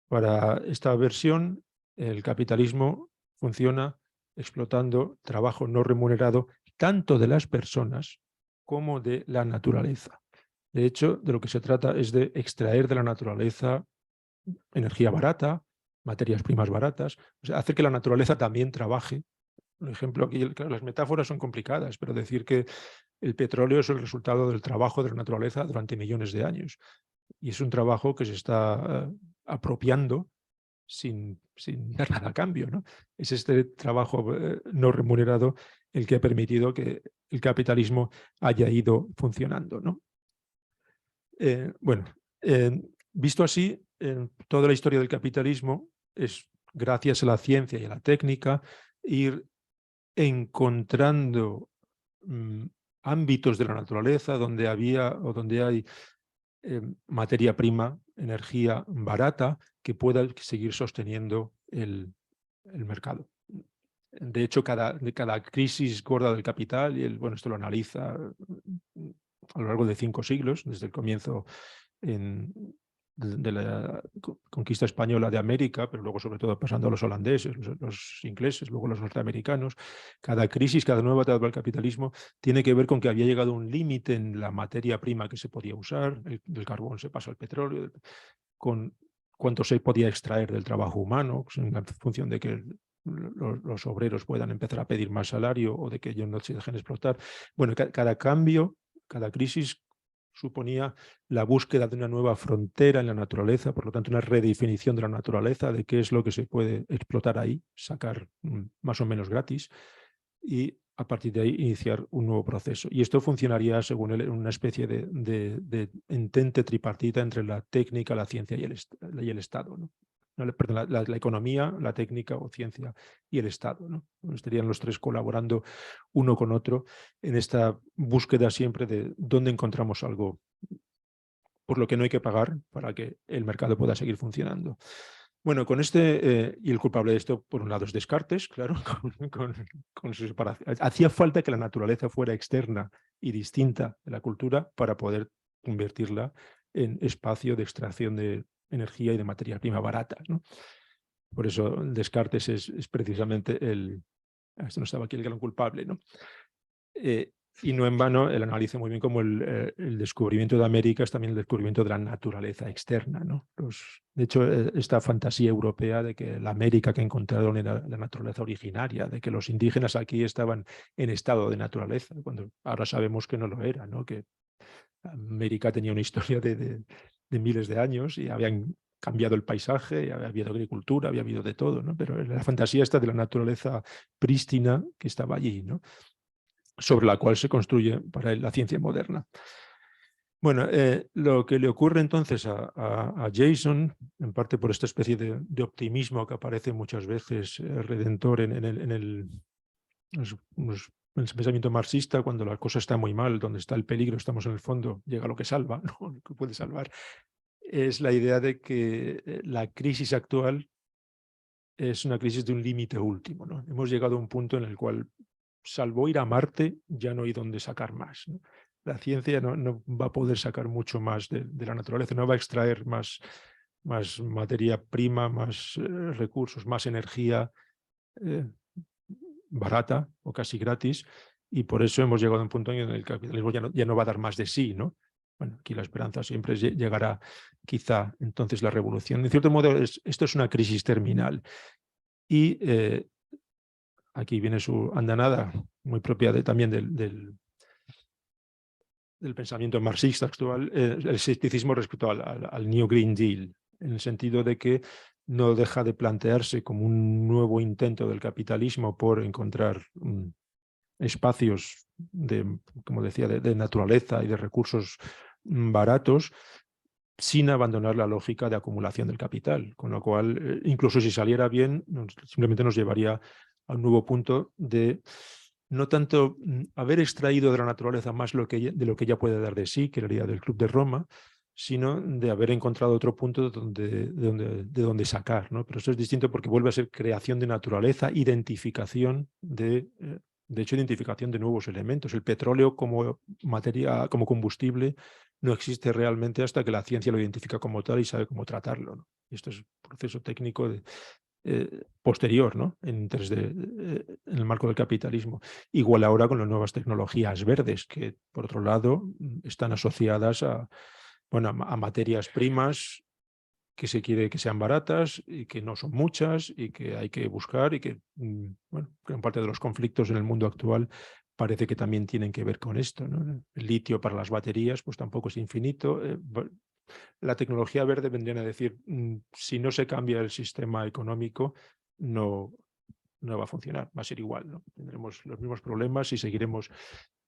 Para esta versión, el capitalismo funciona explotando trabajo no remunerado tanto de las personas como de la naturaleza. De hecho, de lo que se trata es de extraer de la naturaleza energía barata, materias primas baratas, o sea, hacer que la naturaleza también trabaje. Por ejemplo, aquí claro, las metáforas son complicadas, pero decir que el petróleo es el resultado del trabajo de la naturaleza durante millones de años. Y es un trabajo que se está apropiando sin dar nada a cambio, ¿no? Es este trabajo no remunerado el que ha permitido que el capitalismo haya ido funcionando, ¿no? Bueno, visto así, toda la historia del capitalismo es, gracias a la ciencia y a la técnica, ir encontrando ámbitos de la naturaleza donde había o donde hay materia prima, energía barata, que pueda seguir sosteniendo el mercado. De hecho, cada crisis gorda del capital, y bueno, esto lo analiza a lo largo de 5 siglos, desde el comienzo de la conquista española de América, pero luego sobre todo pasando a los holandeses, los ingleses, luego los norteamericanos. Cada crisis, cada nueva etapa del capitalismo tiene que ver con que había llegado un límite en la materia prima que se podía usar, del carbón se pasa al petróleo, con cuánto se podía extraer del trabajo humano, en función de que los obreros puedan empezar a pedir más salario o de que ellos no se dejen explotar. Bueno, cada cambio, cada crisis suponía la búsqueda de una nueva frontera en la naturaleza, por lo tanto una redefinición de la naturaleza, de qué es lo que se puede explotar ahí, sacar más o menos gratis, y a partir de ahí iniciar un nuevo proceso. Y esto funcionaría, según él, en una especie de entente tripartita entre la técnica, la ciencia y el Estado, ¿no? Perdón, la economía, la técnica o ciencia y el Estado, ¿no? Estarían los tres colaborando uno con otro en esta búsqueda siempre de dónde encontramos algo por lo que no hay que pagar para que el mercado pueda seguir funcionando. Bueno, con este, y el culpable de esto, por un lado, es Descartes, claro, con su separación. Hacía falta que la naturaleza fuera externa y distinta de la cultura para poder convertirla en espacio de extracción de energía y de materia prima barata, ¿no? Por eso Descartes es precisamente esto no estaba aquí, el gran culpable, ¿no? Y no en vano, él analiza muy bien como el descubrimiento de América es también el descubrimiento de la naturaleza externa, ¿no? De hecho, esta fantasía europea de que la América que encontraron era la naturaleza originaria, de que los indígenas aquí estaban en estado de naturaleza, cuando ahora sabemos que no lo era, ¿no? Que América tenía una historia de miles de años y habían cambiado el paisaje, había habido agricultura, había habido de todo, ¿no? Pero la fantasía esta de la naturaleza prístina que estaba allí, ¿no? Sobre la cual se construye para él la ciencia moderna. Bueno, lo que le ocurre entonces a Jason, en parte por esta especie de optimismo que aparece muchas veces redentor en el pensamiento marxista, cuando la cosa está muy mal, donde está el peligro, estamos en el fondo, llega lo que salva, ¿no? Lo que puede salvar, es la idea de que la crisis actual es una crisis de un límite último, ¿no? Hemos llegado a un punto en el cual, salvo ir a Marte, ya no hay dónde sacar más, ¿no? La ciencia no va a poder sacar mucho más de la naturaleza, no va a extraer más materia prima, más recursos, más energía barata o casi gratis, y por eso hemos llegado a un punto en el que el capitalismo ya no va a dar más de sí, ¿no? Bueno, aquí la esperanza siempre llegará quizá entonces la revolución. En cierto modo, esto es una crisis terminal. Y aquí viene su andanada, muy propia también del pensamiento marxista actual, el escepticismo respecto al New Green Deal, en el sentido de que no deja de plantearse como un nuevo intento del capitalismo por encontrar espacios como decía, de naturaleza y de recursos baratos, sin abandonar la lógica de acumulación del capital, con lo cual, incluso si saliera bien, simplemente nos llevaría a un nuevo punto de no tanto haber extraído de la naturaleza más de lo que ella puede dar de sí, que era la idea del Club de Roma, sino de haber encontrado otro punto de donde sacar, ¿no? Pero eso es distinto porque vuelve a ser creación de naturaleza, identificación de hecho, identificación de nuevos elementos. El petróleo como materia, como combustible, no existe realmente hasta que la ciencia lo identifica como tal y sabe cómo tratarlo, ¿no? Y esto es un proceso técnico posterior, ¿no? En el marco del capitalismo. Igual ahora con las nuevas tecnologías verdes, que por otro lado están asociadas a materias primas que se quiere que sean baratas y que no son muchas y que hay que buscar y que, gran parte de los conflictos en el mundo actual parece que también tienen que ver con esto, ¿no? El litio para las baterías pues tampoco es infinito. La tecnología verde vendrían a decir, si no se cambia el sistema económico, no va a funcionar, va a ser igual, ¿no? Tendremos los mismos problemas y seguiremos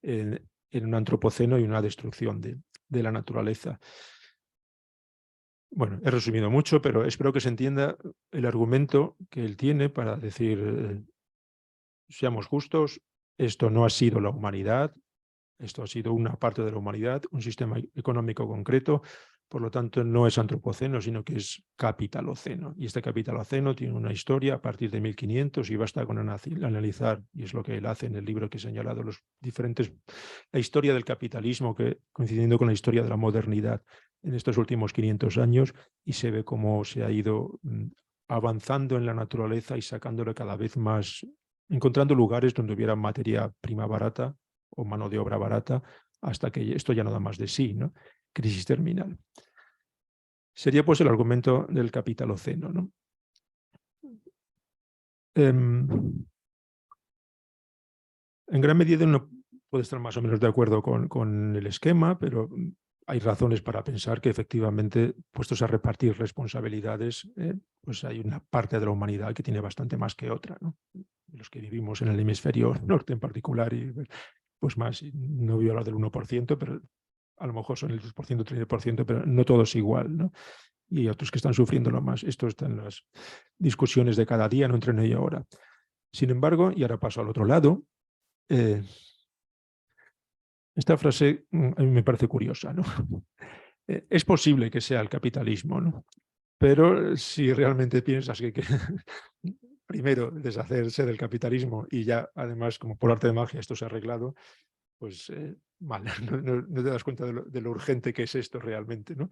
en un antropoceno y una destrucción de la naturaleza. Bueno, he resumido mucho, pero espero que se entienda el argumento que él tiene para decir, seamos justos, esto no ha sido la humanidad, esto ha sido una parte de la humanidad, un sistema económico concreto, por lo tanto no es antropoceno, sino que es capitaloceno. Y este capitaloceno tiene una historia a partir de 1500 y basta con analizar, y es lo que él hace en el libro que he señalado, la historia del capitalismo coincidiendo con la historia de la modernidad en estos últimos 500 años, y se ve cómo se ha ido avanzando en la naturaleza y sacándole cada vez más, encontrando lugares donde hubiera materia prima barata o mano de obra barata, hasta que esto ya no da más de sí, ¿no? Crisis terminal. Sería pues el argumento del capitaloceno, ¿no? En gran medida uno puede estar más o menos de acuerdo con el esquema, pero hay razones para pensar que efectivamente, puestos a repartir responsabilidades, pues hay una parte de la humanidad que tiene bastante más que otra, ¿no? Los que vivimos en el hemisferio norte en particular, y pues más, no voy a hablar del 1%, pero a lo mejor son el 2%, 30%, pero no todo es igual, ¿no? Y otros que están sufriéndolo más. Esto está en las discusiones de cada día, no entro en ello ahora. Sin embargo, y ahora paso al otro lado, esta frase a mí me parece curiosa, ¿no? Es posible que sea el capitalismo, ¿no? Pero si realmente piensas que primero deshacerse del capitalismo y ya además como por arte de magia esto se ha arreglado, pues mal, no te das cuenta de lo urgente que es esto realmente, ¿no?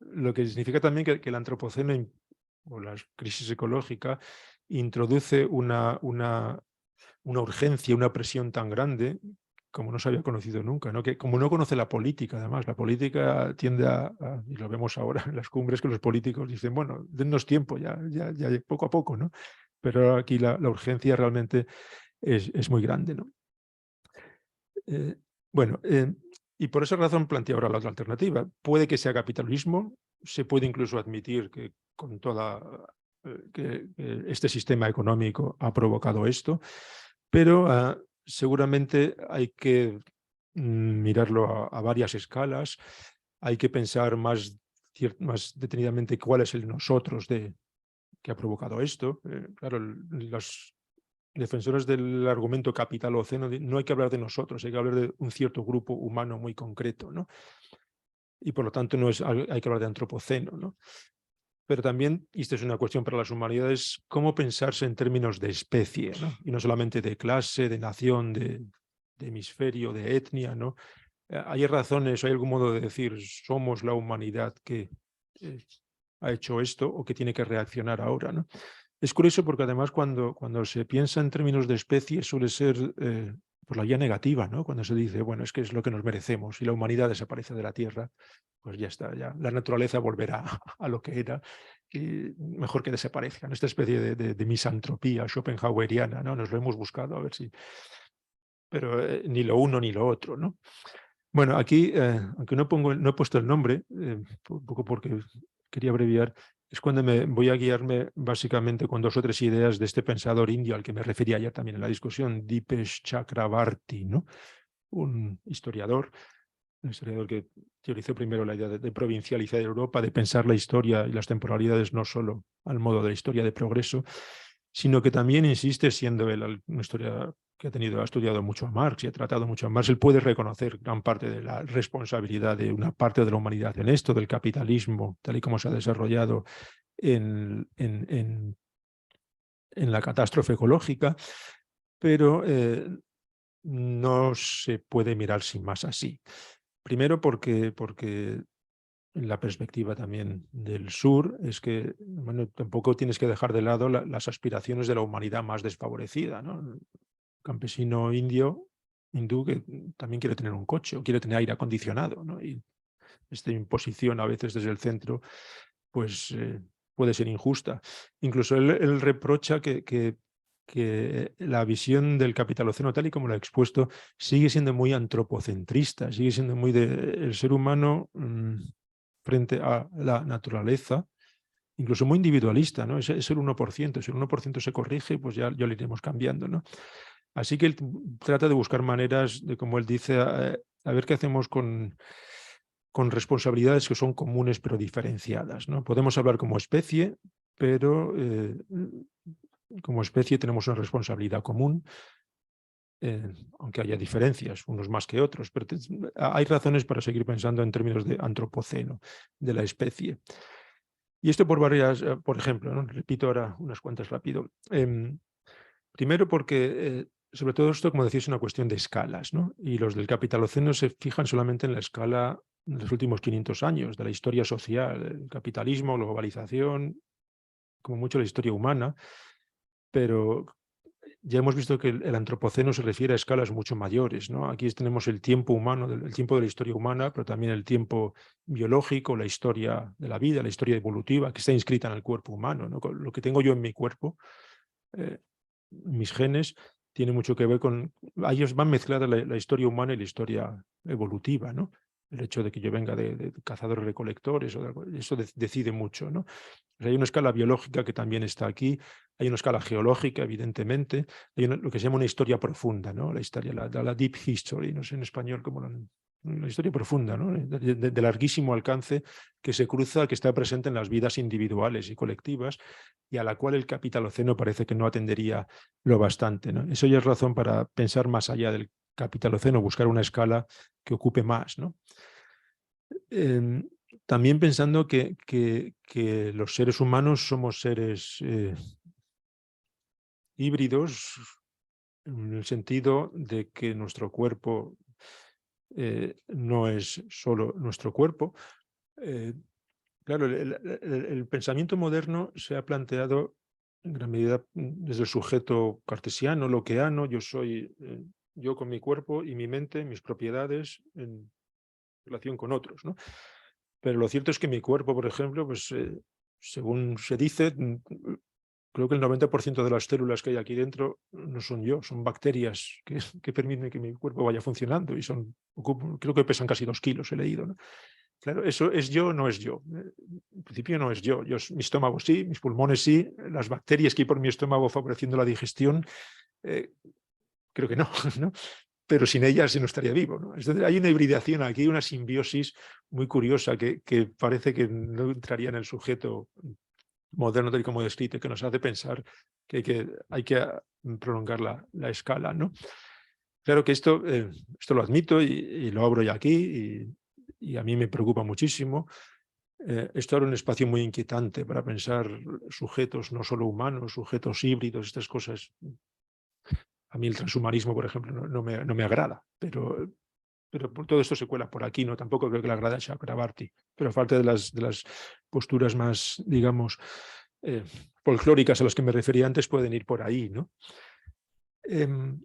Lo que significa también que el antropoceno o la crisis ecológica introduce una urgencia, una presión tan grande como no se había conocido nunca, ¿no? Que como no conoce la política, además, la política tiende y lo vemos ahora en las cumbres, que los políticos dicen, bueno, dennos tiempo, ya poco a poco, ¿no? Pero aquí la urgencia realmente es muy grande, ¿no? Bueno, y por esa razón planteo ahora la otra alternativa. Puede que sea capitalismo, se puede incluso admitir que con toda que este sistema económico ha provocado esto, pero seguramente hay que mirarlo a varias escalas, hay que pensar más detenidamente cuál es el nosotros que ha provocado esto. Claro, los defensores del argumento capital-oceno, no hay que hablar de nosotros, hay que hablar de un cierto grupo humano muy concreto, ¿no? Y por lo tanto hay que hablar de antropoceno, ¿no? Pero también, y esta es una cuestión para las humanidades, cómo pensarse en términos de especie, ¿no? Y no solamente de clase, de nación, de hemisferio, de etnia, ¿no? Hay razones, hay algún modo de decir, somos la humanidad que ha hecho esto o que tiene que reaccionar ahora, ¿no? Es curioso porque además cuando se piensa en términos de especie suele ser por la vía negativa, ¿no? Cuando se dice, bueno, es que es lo que nos merecemos y la humanidad desaparece de la Tierra, pues ya está, ya la naturaleza volverá a lo que era y mejor que desaparezcan. Esta especie de misantropía schopenhaueriana, ¿no? Nos lo hemos buscado a ver si... Pero ni lo uno ni lo otro, ¿no? Bueno, aquí, aunque no he puesto el nombre, un poco porque quería abreviar, es cuando voy a guiarme básicamente con 2 o 3 ideas de este pensador indio al que me refería ayer también en la discusión, Dipesh Chakrabarty, ¿no? Un historiador que teorizó primero la idea de provincializar Europa, de pensar la historia y las temporalidades no solo al modo de la historia de progreso, sino que también insiste, siendo él una historia que ha estudiado mucho a Marx y ha tratado mucho a Marx, él puede reconocer gran parte de la responsabilidad de una parte de la humanidad en esto, del capitalismo, tal y como se ha desarrollado en la catástrofe ecológica, pero no se puede mirar sin más así. Primero porque la perspectiva también del sur es que bueno, tampoco tienes que dejar de lado las aspiraciones de la humanidad más desfavorecida, ¿no? El campesino hindú que también quiere tener un coche o quiere tener aire acondicionado, ¿no? Y esta imposición a veces desde el centro pues puede ser injusta. Incluso él reprocha que la visión del capitaloceno tal y como lo ha expuesto sigue siendo muy antropocentrista, sigue siendo muy el ser humano frente a la naturaleza, incluso muy individualista, ¿no? Es el 1%, si el 1% se corrige, pues ya lo iremos cambiando, ¿no? Así que él trata de buscar maneras de, como él dice, a ver qué hacemos con responsabilidades que son comunes pero diferenciadas, ¿no? Podemos hablar como especie, pero como especie tenemos una responsabilidad común, aunque haya diferencias, unos más que otros, pero hay razones para seguir pensando en términos de antropoceno, de la especie. Y esto por varias, por ejemplo, ¿no? Repito ahora unas cuantas rápido. Primero porque, sobre todo esto, como decía, es una cuestión de escalas, ¿no? Y los del capitaloceno se fijan solamente en la escala de los últimos 500 años, de la historia social, el capitalismo, la globalización, como mucho la historia humana, pero ya hemos visto que el antropoceno se refiere a escalas mucho mayores, ¿no? Aquí tenemos el tiempo humano, el tiempo de la historia humana, pero también el tiempo biológico, la historia de la vida, la historia evolutiva, que está inscrita en el cuerpo humano, ¿no? Lo que tengo yo en mi cuerpo, mis genes, tiene mucho que ver con... A ellos van mezcladas la historia humana y la historia evolutiva, ¿no? El hecho de que yo venga de cazadores-recolectores, eso decide mucho, ¿no? Hay una escala biológica que también está aquí, hay una escala geológica, evidentemente, hay lo que se llama una historia profunda, ¿no? La historia, la deep history, no sé en español cómo la historia profunda, ¿no? De larguísimo alcance que se cruza, que está presente en las vidas individuales y colectivas y a la cual el capitaloceno parece que no atendería lo bastante, ¿no? Eso ya es razón para pensar más allá del capitaloceno, buscar una escala que ocupe más, ¿no? también pensando que los seres humanos somos seres híbridos, en el sentido de que nuestro cuerpo no es solo nuestro cuerpo. Claro, el pensamiento moderno se ha planteado en gran medida desde el sujeto cartesiano, lockeano. Yo soy yo con mi cuerpo y mi mente, mis propiedades en relación con otros, ¿no? Pero lo cierto es que mi cuerpo, por ejemplo, pues según se dice, creo que el 90% de las células que hay aquí dentro no son yo, son bacterias que permiten que mi cuerpo vaya funcionando y creo que pesan casi 2 kilos, he leído, ¿no? Claro, eso es yo o no es yo. En principio no es yo. Mi estómago sí, mis pulmones sí, las bacterias que hay por mi estómago favoreciendo la digestión, creo que no, ¿no? Pero sin ellas no estaría vivo, ¿no? Entonces, hay una hibridación aquí, una simbiosis muy curiosa que parece que no entraría en el sujeto moderno tal y como descrito, que nos hace pensar que hay que prolongar la escala, ¿no? Claro que esto lo admito y lo abro ya aquí y a mí me preocupa muchísimo. Esto abre un espacio muy inquietante para pensar sujetos no solo humanos, sujetos híbridos, estas cosas. A mí el transhumanismo, por ejemplo, no me agrada, pero todo esto se cuela por aquí, ¿no? Tampoco creo que le agrade a Chakrabarty, pero a falta de las posturas más, digamos, folclóricas a las que me refería antes, pueden ir por ahí, ¿no? En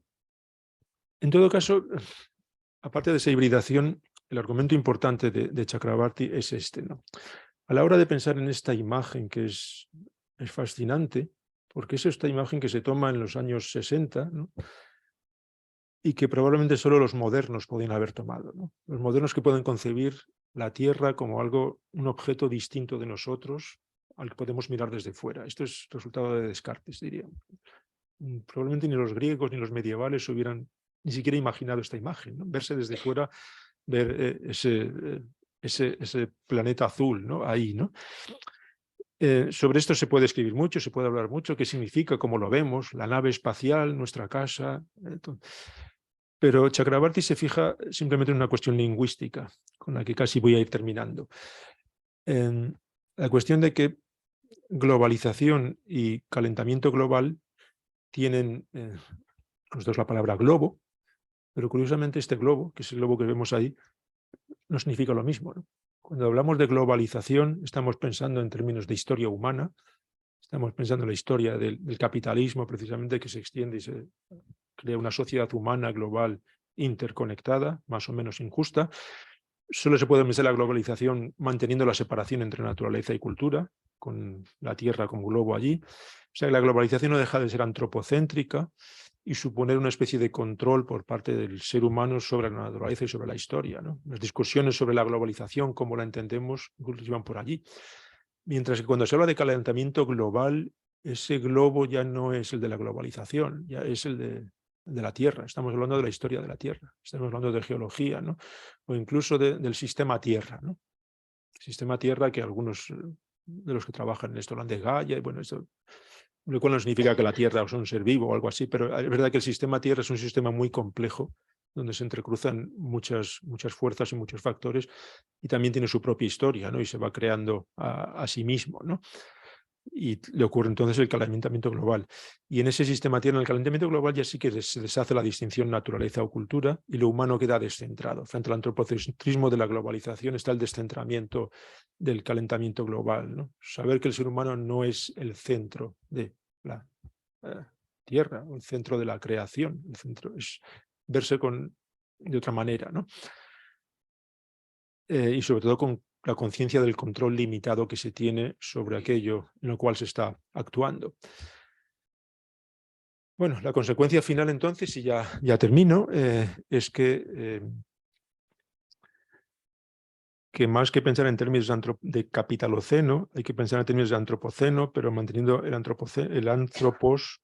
todo caso, aparte de esa hibridación, el argumento importante de Chakrabarty es este, ¿no? A la hora de pensar en esta imagen que es fascinante, porque es esta imagen que se toma en los años 60, ¿no? Y que probablemente solo los modernos podían haber tomado, ¿no? Los modernos que pueden concebir la Tierra como algo, un objeto distinto de nosotros, al que podemos mirar desde fuera. Esto es resultado de Descartes, diría. Probablemente ni los griegos ni los medievales hubieran ni siquiera imaginado esta imagen, ¿no? Verse desde fuera, ver ese planeta azul, ¿no? Ahí, ¿no? Sobre esto se puede escribir mucho, se puede hablar mucho, qué significa, cómo lo vemos, la nave espacial, nuestra casa. Pero Chakrabarty se fija simplemente en una cuestión lingüística, con la que casi voy a ir terminando. La cuestión de que globalización y calentamiento global tienen los dos la palabra globo, pero curiosamente este globo, que es el globo que vemos ahí, no significa lo mismo, ¿no? Cuando hablamos de globalización, estamos pensando en términos de historia humana, estamos pensando en la historia del capitalismo, precisamente, que se extiende y se crea una sociedad humana global interconectada, más o menos injusta. Solo se puede pensar la globalización manteniendo la separación entre naturaleza y cultura, con la Tierra como globo allí. O sea que la globalización no deja de ser antropocéntrica y suponer una especie de control por parte del ser humano sobre la naturaleza y sobre la historia, ¿no? Las discusiones sobre la globalización, como la entendemos, incluso van por allí. Mientras que cuando se habla de calentamiento global, ese globo ya no es el de la globalización, ya es el de la Tierra. Estamos hablando de la historia de la Tierra, estamos hablando de geología, ¿no? O incluso del sistema Tierra, ¿no? Sistema Tierra que algunos de los que trabajan en esto hablan de Gaia, y bueno, esto, lo cual no significa que la Tierra es un ser vivo o algo así, pero es verdad que el sistema Tierra es un sistema muy complejo, donde se entrecruzan muchas fuerzas y muchos factores, y también tiene su propia historia, ¿no? Y se va creando a sí mismo, ¿no? Y le ocurre entonces el calentamiento global. Y en ese sistema Tierra, en el calentamiento global, ya sí que se deshace la distinción naturaleza o cultura y lo humano queda descentrado. Frente al antropocentrismo de la globalización está el descentramiento del calentamiento global, ¿no? Saber que el ser humano no es el centro de la Tierra, o el centro de la creación, el centro es verse de otra manera, ¿no? Y sobre todo con la conciencia del control limitado que se tiene sobre aquello en lo cual se está actuando. Bueno, la consecuencia final entonces, y ya termino, es que más que pensar en términos de capitaloceno, hay que pensar en términos de antropoceno, pero manteniendo el antropos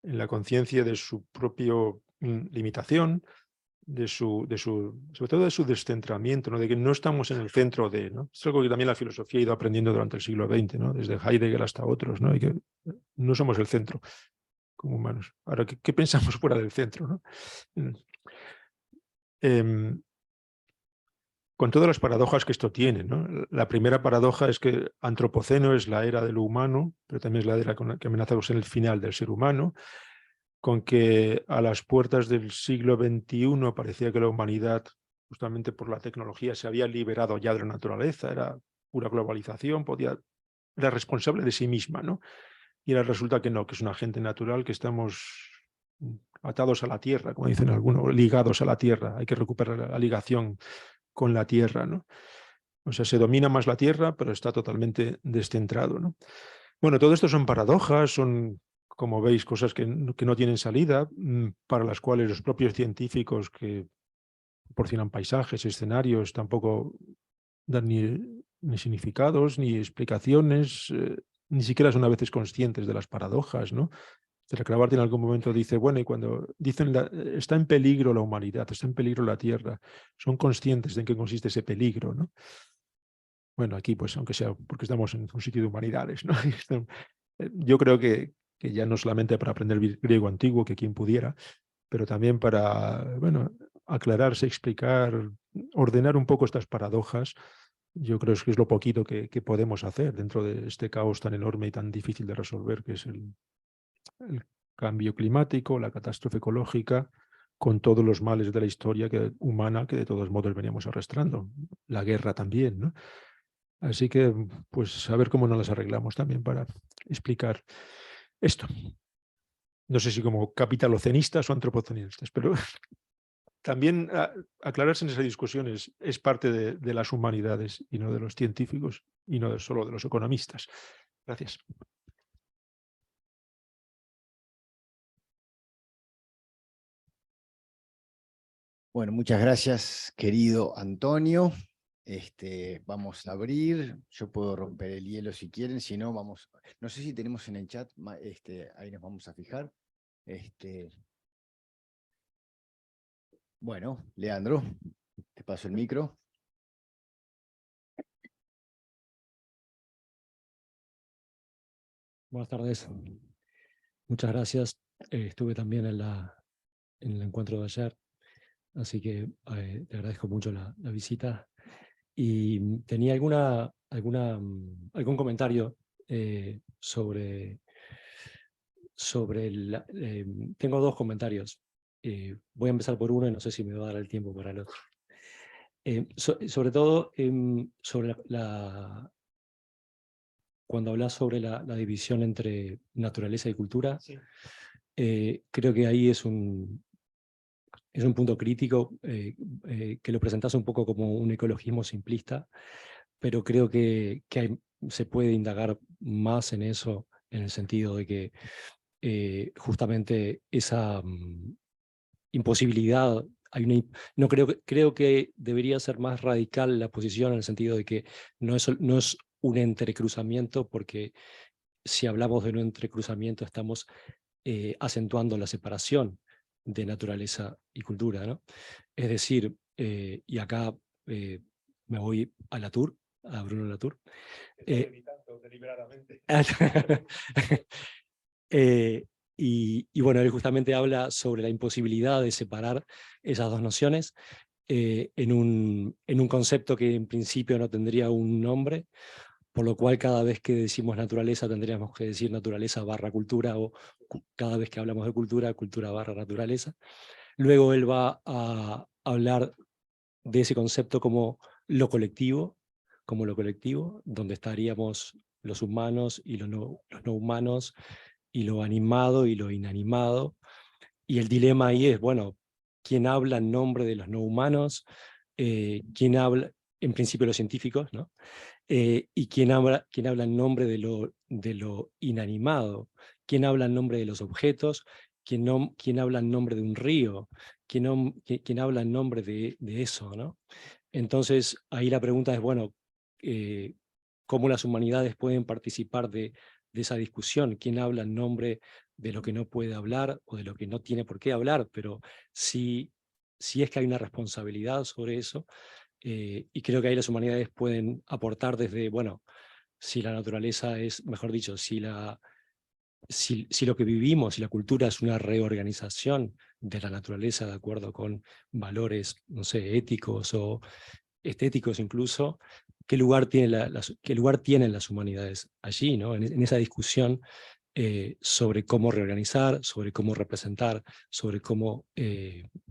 en la conciencia de su propia limitación, sobre todo de su descentramiento, ¿no? De que no estamos en el centro de, ¿no? Es algo que también la filosofía ha ido aprendiendo durante el siglo XX, ¿no? Desde Heidegger hasta otros, ¿no? Y que no somos el centro como humanos. Ahora, ¿qué pensamos fuera del centro, ¿no? con todas las paradojas que esto tiene, ¿no? La primera paradoja es que antropoceno es la era de lo humano, pero también es la era que amenazamos en el final del ser humano, con que a las puertas del siglo XXI parecía que la humanidad, justamente por la tecnología, se había liberado ya de la naturaleza, era pura globalización, era responsable de sí misma, ¿no? Y ahora resulta que no, que es un agente natural, que estamos atados a la tierra, como dicen algunos, ligados a la tierra, hay que recuperar la ligación con la tierra, ¿no? O sea, se domina más la tierra, pero está totalmente descentrado, ¿no? Bueno, todo esto son paradojas, son, como veis, cosas que no tienen salida, para las cuales los propios científicos que proporcionan paisajes, escenarios, tampoco dan ni significados, ni explicaciones, ni siquiera son a veces conscientes de las paradojas, ¿no? Chakrabarty en algún momento dice, bueno, y cuando dicen está en peligro la humanidad, está en peligro la Tierra, son conscientes de en qué consiste ese peligro, ¿no? Bueno, aquí pues aunque sea porque estamos en un sitio de humanidades, ¿no? Yo creo que ya no solamente para aprender griego antiguo, que quien pudiera, pero también para, bueno, aclararse, explicar, ordenar un poco estas paradojas. Yo creo que es lo poquito que podemos hacer dentro de este caos tan enorme y tan difícil de resolver, que es el cambio climático, la catástrofe ecológica, con todos los males de la historia humana que de todos modos veníamos arrastrando. La guerra también, ¿no? Así que, pues, a ver cómo nos las arreglamos también para explicar esto. No sé si como capitalocenistas o antropocenistas, pero también aclararse en esas discusiones es parte de las humanidades y no de los científicos y no solo de los economistas. Gracias. Bueno, muchas gracias, querido Antonio. Vamos a abrir. Yo puedo romper el hielo si quieren, si no, vamos. No sé si tenemos en el chat, ahí nos vamos a fijar. Bueno, Leandro, te paso el micro. Buenas tardes. Muchas gracias. Estuve también en el encuentro de ayer, así que te agradezco mucho la visita. Y tenía algún comentario sobre tengo dos comentarios. Voy a empezar por uno y no sé si me va a dar el tiempo para el otro. Sobre todo, sobre cuando hablas sobre la división entre naturaleza y cultura, sí. Creo que ahí es un punto crítico, que lo presentás un poco como un ecologismo simplista, pero creo que se puede indagar más en eso, en el sentido de que justamente esa imposibilidad, no creo que debería ser más radical la posición, en el sentido de que no es un entrecruzamiento, porque si hablamos de un entrecruzamiento estamos acentuando la separación de naturaleza y cultura, ¿no? Es decir, y acá me voy a Latour, a Bruno Latour. Deliberadamente. Y bueno, él justamente habla sobre la imposibilidad de separar esas dos nociones en un concepto que en principio no tendría un nombre, por lo cual cada vez que decimos naturaleza tendríamos que decir naturaleza barra cultura, o cada vez que hablamos de cultura, cultura barra naturaleza. Luego él va a hablar de ese concepto como lo colectivo, donde estaríamos los humanos y los no humanos, y lo animado y lo inanimado. Y el dilema ahí es, bueno, ¿quién habla en nombre de los no humanos? ¿Quién habla, en principio los científicos, ¿no? Y quién habla en nombre de lo inanimado, quién habla en nombre de los objetos, quién habla en nombre de un río, quién habla en nombre de eso, ¿no? Entonces, ahí la pregunta es, bueno, ¿cómo las humanidades pueden participar de esa discusión? ¿Quién habla en nombre de lo que no puede hablar o de lo que no tiene por qué hablar? Pero si es que hay una responsabilidad sobre eso, y creo que ahí las humanidades pueden aportar desde, bueno, si la naturaleza es, mejor dicho, si lo que vivimos, si la cultura es una reorganización de la naturaleza de acuerdo con valores, no sé, éticos o estéticos incluso, qué lugar tienen las humanidades allí, ¿no? En esa discusión sobre cómo reorganizar, sobre cómo representar, sobre cómo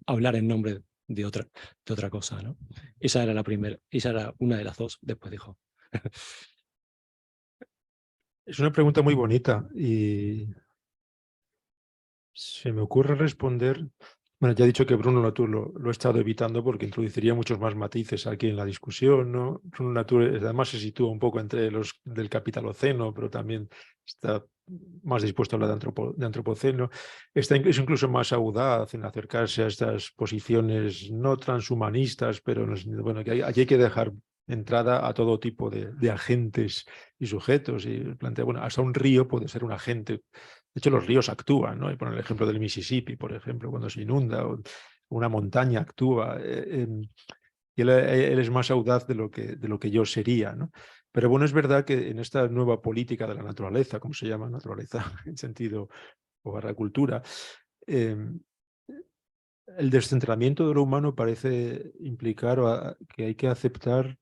hablar en nombre de otra cosa, ¿no? Esa era la primera, ella era una de las dos, después dijo. Es una pregunta muy bonita y se me ocurre responder. Bueno, ya he dicho que Bruno Latour lo he estado evitando porque introduciría muchos más matices aquí en la discusión, ¿no? Bruno Latour además se sitúa un poco entre los del Capitaloceno, pero también está más dispuesto a hablar de antropoceno. Es incluso más audaz en acercarse a estas posiciones no transhumanistas, pero bueno, que aquí hay que dejar entrada a todo tipo de agentes y sujetos. Y plantea, bueno, hasta un río puede ser un agente. De hecho, los ríos actúan, ¿no? Y pone el ejemplo del Mississippi, por ejemplo, cuando se inunda, o una montaña actúa. Y él es más audaz de lo que yo sería, ¿no? Pero bueno, es verdad que en esta nueva política de la naturaleza, como se llama naturaleza en sentido o barra cultura, el descentramiento de lo humano parece implicar que hay que aceptar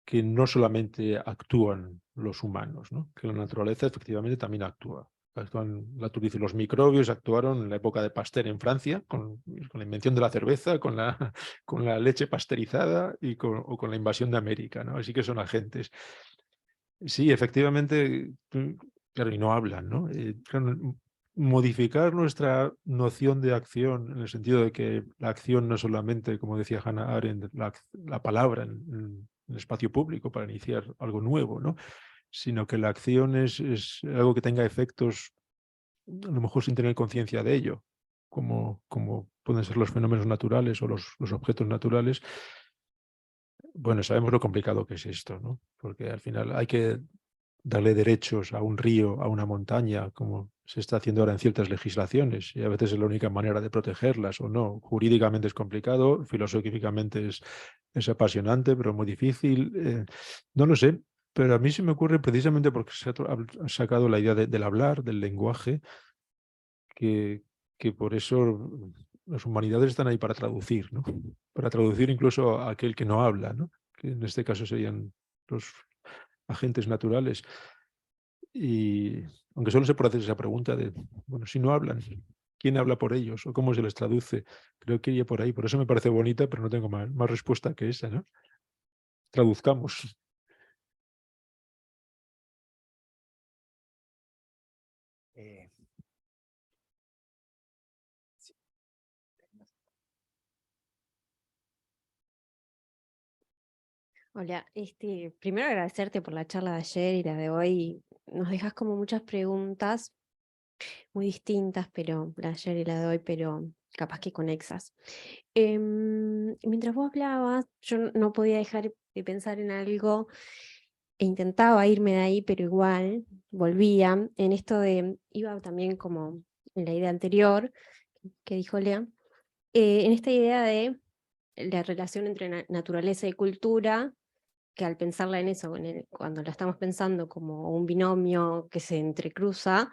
que no solamente actúan los humanos, ¿no? Que la naturaleza efectivamente también actúa. Latour dice, los microbios actuaron en la época de Pasteur en Francia, con la invención de la cerveza, con la leche pasteurizada o con la invasión de América, ¿no? Así que son agentes. Sí, efectivamente, claro, y no hablan, ¿no? Claro, modificar nuestra noción de acción en el sentido de que la acción no solamente, como decía Hannah Arendt, la palabra en el espacio público para iniciar algo nuevo, ¿no? Sino que la acción es algo que tenga efectos, a lo mejor sin tener conciencia de ello, como pueden ser los fenómenos naturales o los objetos naturales. Bueno, sabemos lo complicado que es esto, ¿no? Porque al final hay que darle derechos a un río, a una montaña, como se está haciendo ahora en ciertas legislaciones, y a veces es la única manera de protegerlas o no. Jurídicamente es complicado, filosóficamente es apasionante, pero muy difícil. No lo sé, pero a mí se me ocurre precisamente porque se ha sacado la idea del hablar, del lenguaje, que por eso las humanidades están ahí para traducir, ¿no? Para traducir incluso a aquel que no habla, ¿no? Que en este caso serían los agentes naturales. Y aunque solo se puede hacer esa pregunta de, bueno, si no hablan, ¿quién habla por ellos? ¿O cómo se les traduce? Creo que iría por ahí. Por eso me parece bonita, pero no tengo más respuesta que esa, ¿no? Traduzcamos. Sí. Hola, primero agradecerte por la charla de ayer y la de hoy. Nos dejas como muchas preguntas muy distintas, pero la de ayer y la de hoy, pero capaz que conexas. Mientras vos hablabas, yo no podía dejar de pensar en algo e intentaba irme de ahí, pero igual volvía en esto iba también como en la idea anterior que dijo Lea, en esta idea de la relación entre naturaleza y cultura, que al pensarla en eso, cuando la estamos pensando como un binomio que se entrecruza,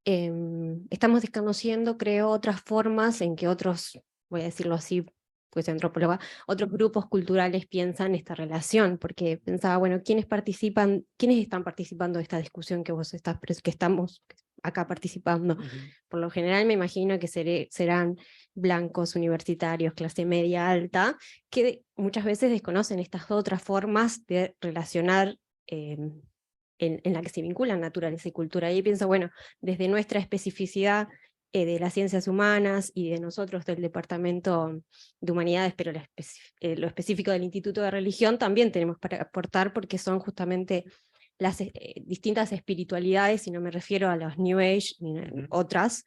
estamos desconociendo, creo, otras formas en que otros, voy a decirlo así, pues soy antropóloga, otros grupos culturales piensan esta relación, porque pensaba, bueno, ¿quiénes están participando de esta discusión que que estamos acá participando? Por lo general me imagino que serán blancos, universitarios, clase media alta, que muchas veces desconocen estas otras formas de relacionar en la que se vinculan naturaleza y cultura. Y pienso, bueno, desde nuestra especificidad de las ciencias humanas y de nosotros del Departamento de Humanidades, pero lo específico del Instituto de Religión, también tenemos para aportar porque son justamente las distintas espiritualidades, y no me refiero a los New Age ni otras,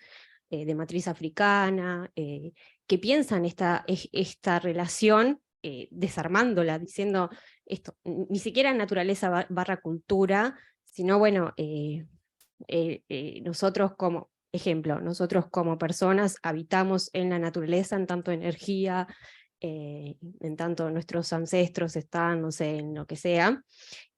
de matriz africana, que piensan esta relación desarmándola, diciendo esto, ni siquiera naturaleza barra cultura, sino bueno, nosotros como ejemplo, nosotros como personas habitamos en la naturaleza en tanto energía, en tanto nuestros ancestros están, no sé, en lo que sea.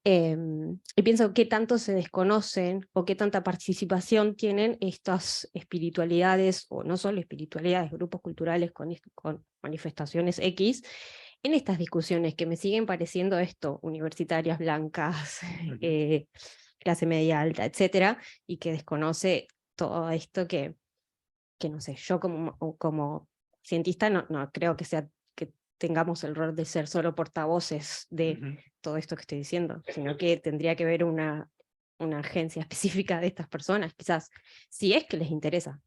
Y pienso qué tanto se desconocen o qué tanta participación tienen estas espiritualidades, o no solo espiritualidades, grupos culturales con manifestaciones X, en estas discusiones que me siguen pareciendo esto, universitarias blancas, clase media alta, etcétera, y que desconoce todo esto que no sé, yo como cientista no creo que tengamos el rol de ser solo portavoces de todo esto que estoy diciendo, sino que tendría que haber una agencia específica de estas personas, quizás, si es que les interesa,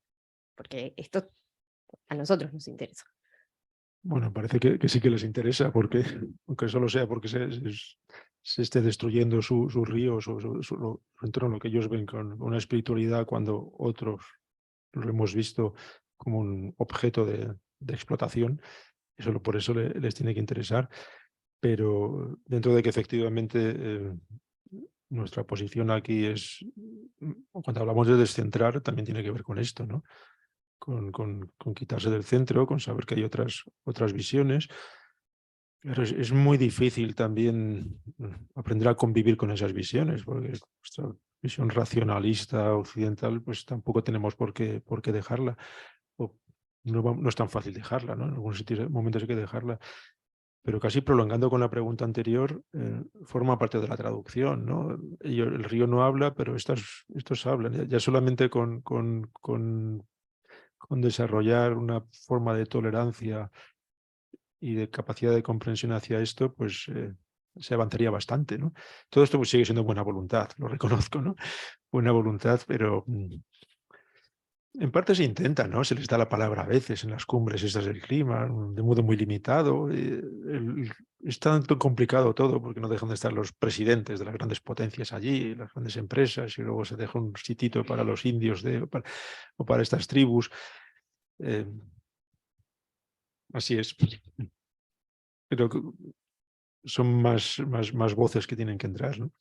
porque esto a nosotros nos interesa. Bueno, parece que sí que les interesa, porque aunque solo sea porque se esté destruyendo sus ríos o su entorno, lo que ellos ven con una espiritualidad, cuando otros lo hemos visto como un objeto de explotación, solo por eso les tiene que interesar. Pero dentro de que efectivamente nuestra posición aquí es, cuando hablamos de descentrar, también tiene que ver con esto, ¿no? Con quitarse del centro, con saber que hay otras visiones. Pero es muy difícil también aprender a convivir con esas visiones, porque nuestra visión racionalista occidental, pues tampoco tenemos por qué dejarla. O no es tan fácil dejarla, ¿no? En algunos momentos hay que dejarla. Pero casi prolongando con la pregunta anterior, forma parte de la traducción, ¿no? El río no habla, pero estos hablan. Ya solamente con desarrollar una forma de tolerancia y de capacidad de comprensión hacia esto, pues se avanzaría bastante, ¿no? Todo esto pues, sigue siendo buena voluntad, lo reconozco, ¿no? Buena voluntad, pero en parte se intenta, ¿no? Se les da la palabra a veces en las cumbres estas del clima, de modo muy limitado. Es tanto complicado todo, porque no dejan de estar los presidentes de las grandes potencias allí, las grandes empresas, y luego se deja un sitito para los indios o para estas tribus. Así es. Pero son más voces que tienen que entrar, ¿no?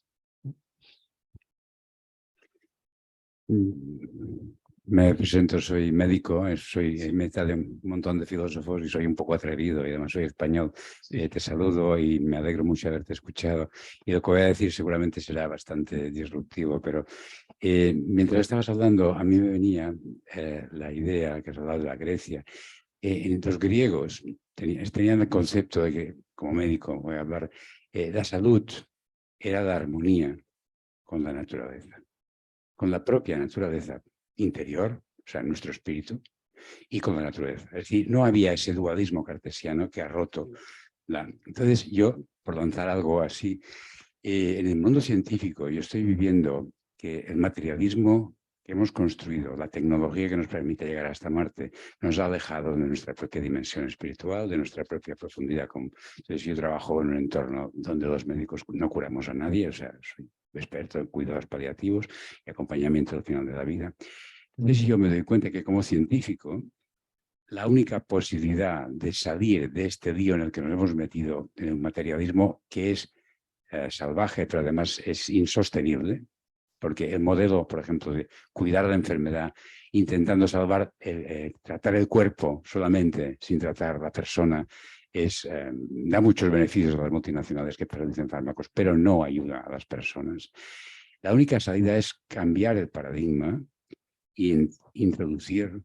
Me presento, soy médico, soy meta de un montón de filósofos y soy un poco atrevido y además soy español. Te saludo y me alegro mucho de haberte escuchado. Y lo que voy a decir seguramente será bastante disruptivo, pero mientras estabas hablando, a mí me venía la idea que has hablado de la Grecia. Los griegos tenían el concepto de que, como médico voy a hablar, la salud era la armonía con la naturaleza, con la propia naturaleza interior, o sea, nuestro espíritu, y con la naturaleza. Es decir, no había ese dualismo cartesiano que ha roto la... Entonces yo, por lanzar algo así, en el mundo científico yo estoy viviendo que el materialismo que hemos construido, la tecnología que nos permite llegar hasta Marte, nos ha alejado de nuestra propia dimensión espiritual, de nuestra propia profundidad. Entonces yo trabajo en un entorno donde los médicos no curamos a nadie, o sea, soy experto en cuidados paliativos y acompañamiento al final de la vida. Entonces yo me doy cuenta que como científico, la única posibilidad de salir de este lío en el que nos hemos metido, en un materialismo que es salvaje, pero además es insostenible, porque el modelo, por ejemplo, de cuidar la enfermedad, intentando tratar el cuerpo solamente, sin tratar la persona, da muchos beneficios a las multinacionales que producen fármacos, pero no ayuda a las personas. La única salida es cambiar el paradigma y introducir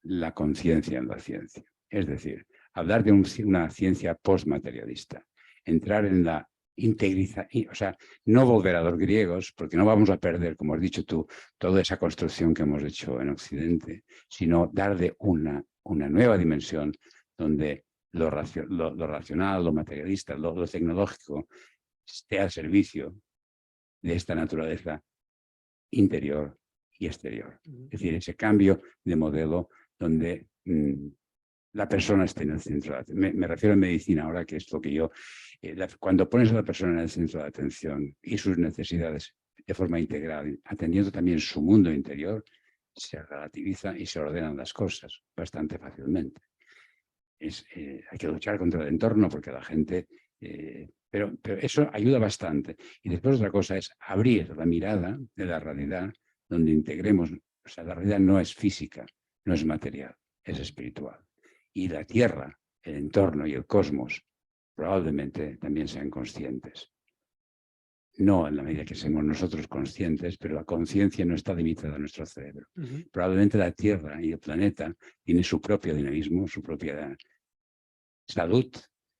la conciencia en la ciencia. Es decir, hablar de una ciencia postmaterialista, entrar en la integridad, o sea, no volver a los griegos, porque no vamos a perder, como has dicho tú, toda esa construcción que hemos hecho en Occidente, sino darle una nueva dimensión donde lo racional, lo materialista, lo tecnológico esté al servicio de esta naturaleza interior y exterior. Es decir, ese cambio de modelo donde la persona esté en el centro. Me refiero a medicina ahora, que es lo que yo... cuando pones a la persona en el centro de la atención y sus necesidades de forma integral, atendiendo también su mundo interior, se relativiza y se ordenan las cosas bastante fácilmente. Hay que luchar contra el entorno porque la gente... pero eso ayuda bastante. Y después otra cosa es abrir la mirada de la realidad donde integremos... O sea, la realidad no es física, no es material, es espiritual. Y la Tierra, el entorno y el cosmos probablemente también sean conscientes. No en la medida que seamos nosotros conscientes, pero la conciencia no está limitada a nuestro cerebro. Probablemente la Tierra y el planeta tienen su propio dinamismo, su propia salud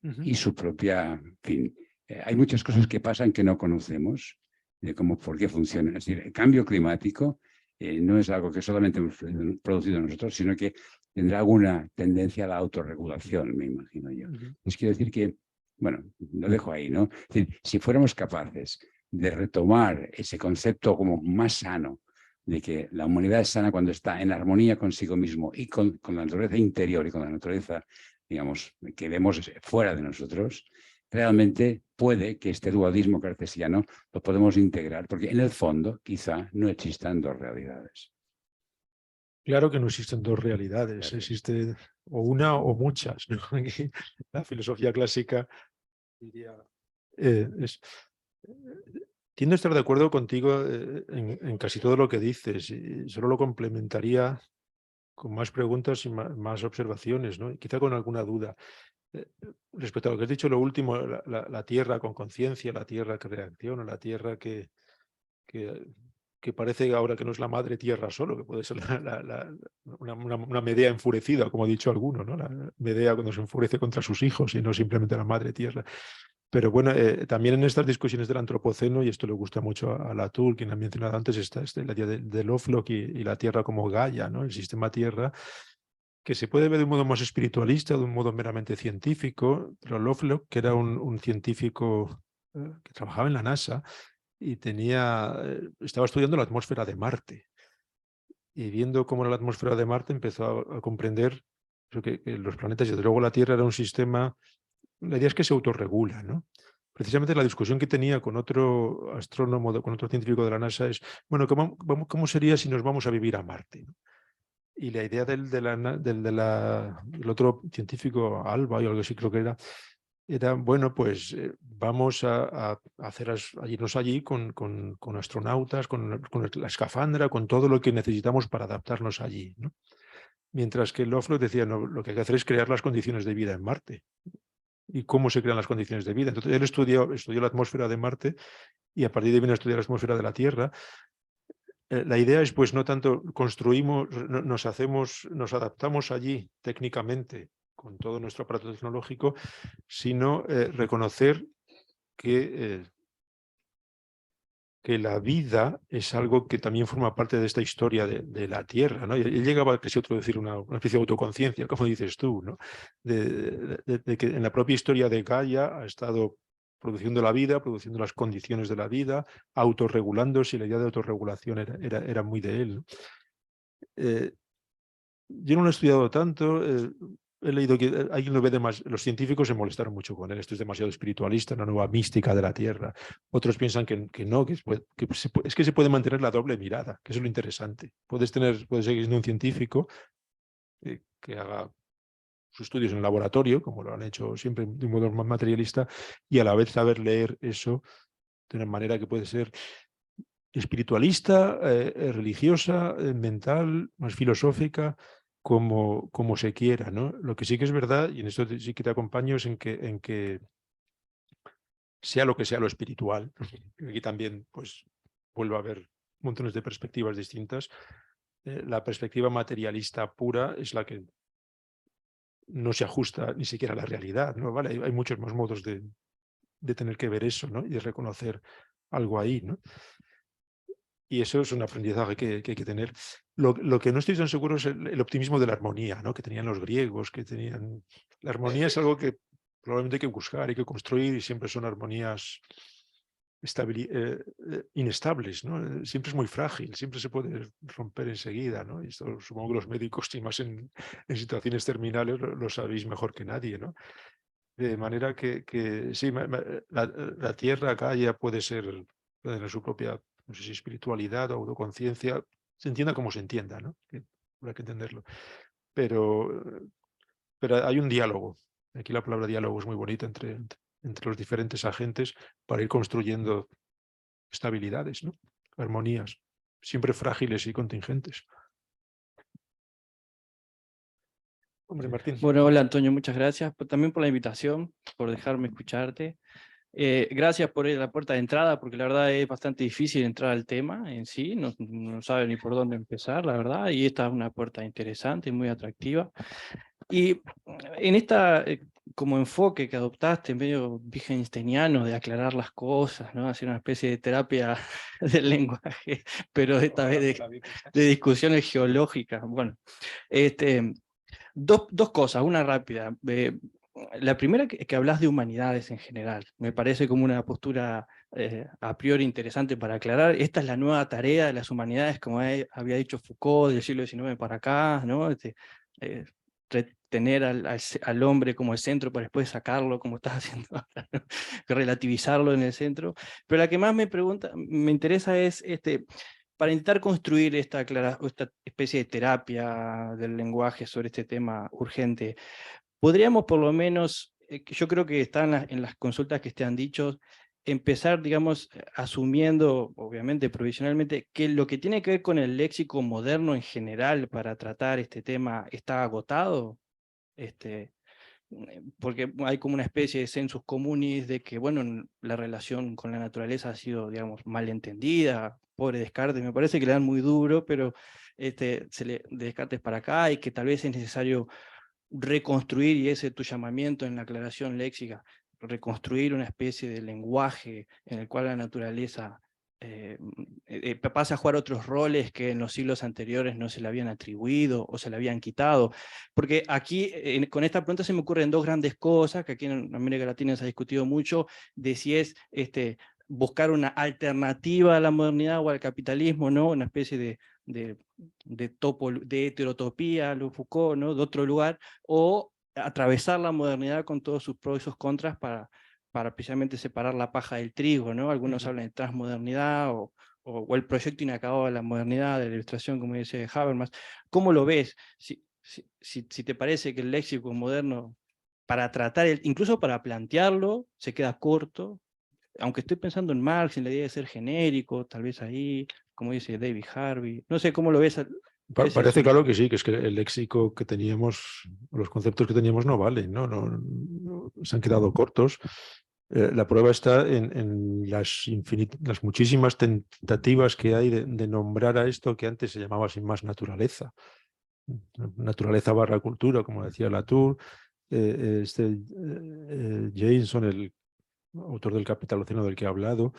y su propia, en fin, hay muchas cosas que pasan que no conocemos, de cómo, por qué funcionan. Es decir, el cambio climático no es algo que solamente hemos producido nosotros, sino que tendrá alguna tendencia a la autorregulación, me imagino yo. Les quiero decir que, bueno, lo dejo ahí, ¿no? Es decir, si fuéramos capaces de retomar ese concepto como más sano, de que la humanidad es sana cuando está en armonía consigo mismo y con la naturaleza interior y con la naturaleza, digamos, que vemos fuera de nosotros, realmente puede que este dualismo cartesiano lo podemos integrar, porque en el fondo quizá no existan dos realidades. Claro que no existen dos realidades, existe o una o muchas, ¿no? La filosofía clásica diría, tiendo a estar de acuerdo contigo en casi todo lo que dices, y solo lo complementaría con más preguntas y más observaciones, ¿no? Y quizá con alguna duda. Respecto a lo que has dicho, lo último, la tierra con conciencia, la tierra que reacciona, la tierra que parece ahora que no es la madre tierra solo, que puede ser una Medea enfurecida, como ha dicho alguno, ¿no? La Medea cuando se enfurece contra sus hijos y no simplemente la madre tierra. Pero bueno, también en estas discusiones del antropoceno, y esto le gusta mucho a Latour, quien ha mencionado antes, está la idea de Lovelock y la tierra como Gaia, ¿no? El sistema tierra, que se puede ver de un modo más espiritualista, de un modo meramente científico, pero Lovelock, que era un científico que trabajaba en la NASA y estaba estudiando la atmósfera de Marte. Y viendo cómo era la atmósfera de Marte, empezó a comprender que los planetas, y desde luego la Tierra, era un sistema. La idea es que se autorregula, ¿no? Precisamente la discusión que tenía con otro astrónomo, con otro científico de la NASA es, bueno, ¿cómo sería si nos vamos a vivir a Marte? ¿No? Y la idea del otro científico, Alba, o algo así creo que era bueno, pues vamos a irnos allí con astronautas, con la escafandra, con todo lo que necesitamos para adaptarnos allí, ¿no? Mientras que Lovelock decía, no, lo que hay que hacer es crear las condiciones de vida en Marte. ¿Y cómo se crean las condiciones de vida? Entonces, él estudió la atmósfera de Marte y a partir de ahí vino a estudiar la atmósfera de la Tierra. La idea es, pues, no tanto construimos, nos adaptamos allí técnicamente con todo nuestro aparato tecnológico, sino reconocer que la vida es algo que también forma parte de esta historia de la Tierra, ¿no? Y él llegaba a casi decir una especie de autoconciencia, como dices tú, ¿no? De que en la propia historia de Gaia ha estado produciendo la vida, produciendo las condiciones de la vida, autorregulándose, y la idea de autorregulación era muy de él, ¿no? Yo no lo he estudiado tanto. He leído que alguien lo ve los científicos se molestaron mucho con él. Esto es demasiado espiritualista, una nueva mística de la Tierra. Otros piensan que no, es que se puede mantener la doble mirada, que eso es lo interesante. Puedes seguir siendo un científico que haga sus estudios en el laboratorio, como lo han hecho siempre de un modo más materialista, y a la vez saber leer eso de una manera que puede ser espiritualista, religiosa, mental, más filosófica, como se quiera, ¿no? Lo que sí que es verdad, y en esto sí que te acompaño, es en que sea lo que sea lo espiritual, aquí también pues vuelvo a ver montones de perspectivas distintas, la perspectiva materialista pura es la que no se ajusta ni siquiera a la realidad, ¿no? ¿Vale? Hay muchos más modos de tener que ver eso, ¿no? Y de reconocer algo ahí, ¿no? Y eso es un aprendizaje que hay que tener. Lo que no estoy tan seguro es el optimismo de la armonía, ¿no? Que tenían los griegos, que tenían. La armonía es algo que probablemente hay que buscar, hay que construir, y siempre son armonías inestables, ¿no? Siempre es muy frágil, siempre se puede romper enseguida, ¿no? Y esto supongo que los médicos, y más en situaciones terminales, lo sabéis mejor que nadie, ¿no? De manera que sí, la Tierra acá ya puede tener su propia, no sé si espiritualidad o autoconciencia, se entienda como se entienda, ¿no? Habrá que entenderlo. Pero hay un diálogo. Aquí la palabra diálogo es muy bonita entre los diferentes agentes para ir construyendo estabilidades, ¿no? Armonías, siempre frágiles y contingentes. Hombre, Martín. Bueno, hola Antonio, muchas gracias también por la invitación, por dejarme escucharte. Gracias por la puerta de entrada, porque la verdad es bastante difícil entrar al tema en sí, no sabe ni por dónde empezar, la verdad, y esta es una puerta interesante y muy atractiva. Y en esta como enfoque que adoptaste, medio wittgensteiniano, de aclarar las cosas, ¿no? Hacer una especie de terapia del lenguaje, pero esta vez de discusiones geológicas. Bueno, dos cosas, una rápida. La primera, que hablas de humanidades en general, me parece como una postura a priori interesante para aclarar. Esta es la nueva tarea de las humanidades, como había dicho Foucault, del siglo XIX para acá, ¿no? Tener al hombre como el centro para después sacarlo, como estás haciendo ahora, ¿no? Relativizarlo en el centro. Pero la que más me interesa es para intentar construir esta especie de terapia del lenguaje sobre este tema urgente. Podríamos por lo menos, yo creo que está en las consultas que te han dicho, empezar, digamos, asumiendo, obviamente, provisionalmente, que lo que tiene que ver con el léxico moderno en general para tratar este tema está agotado. Porque hay como una especie de sensus communis de que, bueno, la relación con la naturaleza ha sido, digamos, mal entendida. Pobre Descartes, me parece que le dan muy duro, pero de Descartes para acá, y que tal vez es necesario reconstruir, y ese es tu llamamiento en la aclaración léxica, reconstruir una especie de lenguaje en el cual la naturaleza pasa a jugar otros roles que en los siglos anteriores no se le habían atribuido o se le habían quitado. Porque aquí, con esta pregunta se me ocurren dos grandes cosas, que aquí en América Latina se ha discutido mucho, de si es buscar una alternativa a la modernidad o al capitalismo, ¿no? Una especie de heterotopía, lo Foucault, ¿no? De otro lugar, o atravesar la modernidad con todos sus pros y sus contras para precisamente separar la paja del trigo, ¿no? Algunos hablan de transmodernidad o el proyecto inacabado de la modernidad, de la ilustración, como dice Habermas. ¿Cómo lo ves? Si te parece que el léxico moderno, para tratar, incluso para plantearlo, se queda corto, aunque estoy pensando en Marx, en la idea de ser genérico, tal vez ahí, como dice David Harvey, no sé cómo lo ves. Parece claro que sí, que es que el léxico que teníamos, los conceptos que teníamos no valen, no se han quedado cortos. La prueba está en las muchísimas tentativas que hay de nombrar a esto que antes se llamaba sin más naturaleza. Naturaleza barra cultura, como decía Latour. Jameson, el autor del Capital Océano del que he hablado,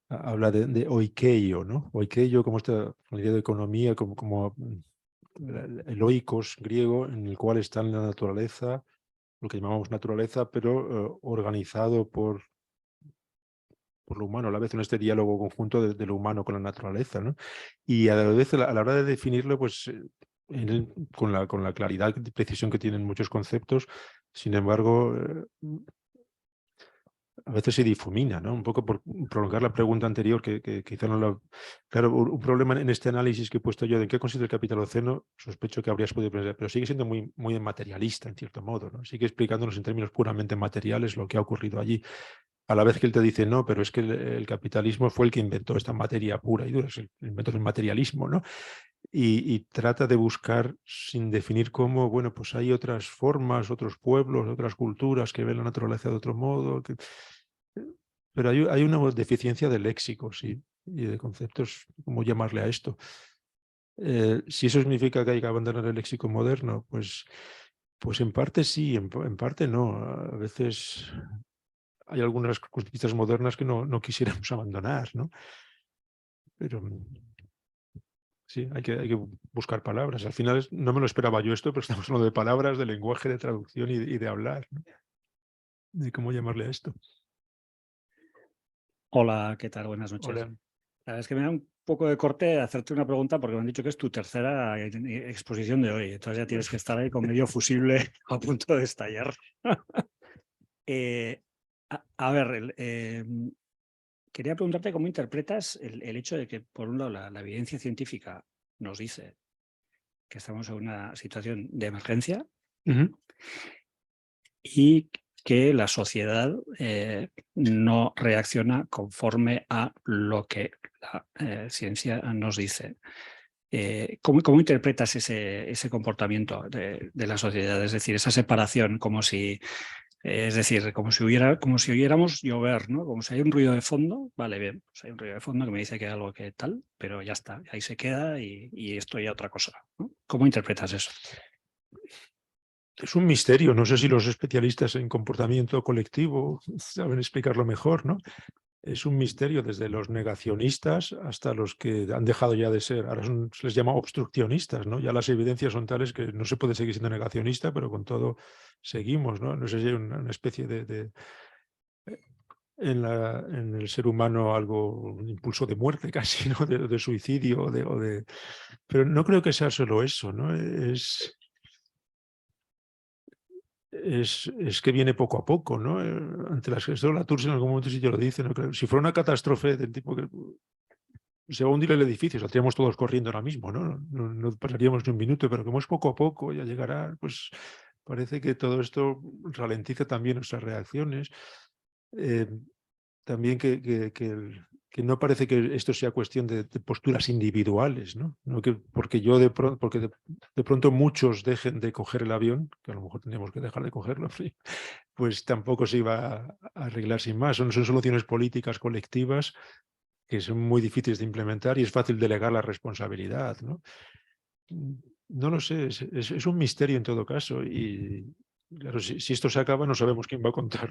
habla de oikeio, ¿no? Oikeio como esta idea de economía, como el oikos griego, en el cual está en la naturaleza, lo que llamamos naturaleza, pero organizado por lo humano, a la vez en este diálogo conjunto de lo humano con la naturaleza, ¿no? Y a la vez, a la hora de definirlo, pues con la claridad y precisión que tienen muchos conceptos, sin embargo, a veces se difumina, ¿no? Un poco por prolongar la pregunta anterior, que quizá no la... Claro, un problema en este análisis que he puesto yo de en qué consiste el Capitaloceno, sospecho que habrías podido pensar, pero sigue siendo muy, muy materialista, en cierto modo, ¿no? Sigue explicándonos en términos puramente materiales lo que ha ocurrido allí. A la vez que él te dice, no, pero es que el capitalismo fue el que inventó esta materia pura y dura, es el inventor del materialismo, ¿no? Y trata de buscar, sin definir cómo, bueno, pues hay otras formas, otros pueblos, otras culturas que ven la naturaleza de otro modo, pero hay una deficiencia de léxicos y de conceptos, ¿cómo llamarle a esto? Si eso significa que hay que abandonar el léxico moderno, pues en parte sí, en parte no. A veces hay algunas conquistas modernas que no quisiéramos abandonar, ¿no? Pero sí, hay que buscar palabras. Al final no me lo esperaba yo esto, pero estamos hablando de palabras, de lenguaje, de traducción y de hablar, ¿no? De cómo llamarle a esto. Hola, ¿qué tal? Buenas noches. Hola. La verdad es que me da un poco de corte hacerte una pregunta porque me han dicho que es tu tercera exposición de hoy. Entonces ya tienes que estar ahí con medio fusible a punto de estallar. A ver, quería preguntarte cómo interpretas el hecho de que, por un lado, la evidencia científica nos dice que estamos en una situación de emergencia y que la sociedad no reacciona conforme a lo que la ciencia nos dice. ¿Cómo interpretas ese comportamiento de la sociedad? Es decir, esa separación, como si oyéramos llover, ¿no? Como si hay un ruido de fondo, vale, bien, pues hay un ruido de fondo que me dice que hay algo que tal, pero ya está, ahí se queda y esto ya otra cosa, ¿no? ¿Cómo interpretas eso? es un misterio. No sé si los especialistas en comportamiento colectivo saben explicarlo mejor, ¿no? Es un misterio desde los negacionistas hasta los que han dejado ya de ser, ahora se les llama obstruccionistas, ¿no? Ya las evidencias son tales que no se puede seguir siendo negacionista, pero con todo seguimos, ¿no? No sé si hay una especie en el ser humano algo, un impulso de muerte casi, ¿no? De suicidio, pero no creo que sea solo eso, ¿no? Es que viene poco a poco, ¿no? Ante las esto Latour en algún momento sí yo lo dice, ¿no? Si fuera una catástrofe del tipo que se va a hundir el edificio, saldríamos todos corriendo ahora mismo, ¿no? No pasaríamos ni un minuto, pero como es poco a poco, ya llegará, pues parece que todo esto ralentiza también nuestras reacciones. También que no parece que esto sea cuestión de posturas individuales, ¿no? Porque de pronto muchos dejen de coger el avión, que a lo mejor tendríamos que dejar de cogerlo, pues tampoco se iba a arreglar sin más. Son soluciones políticas colectivas que son muy difíciles de implementar y es fácil delegar la responsabilidad, ¿no? No lo sé, es un misterio en todo caso y claro, si esto se acaba no sabemos quién va a contar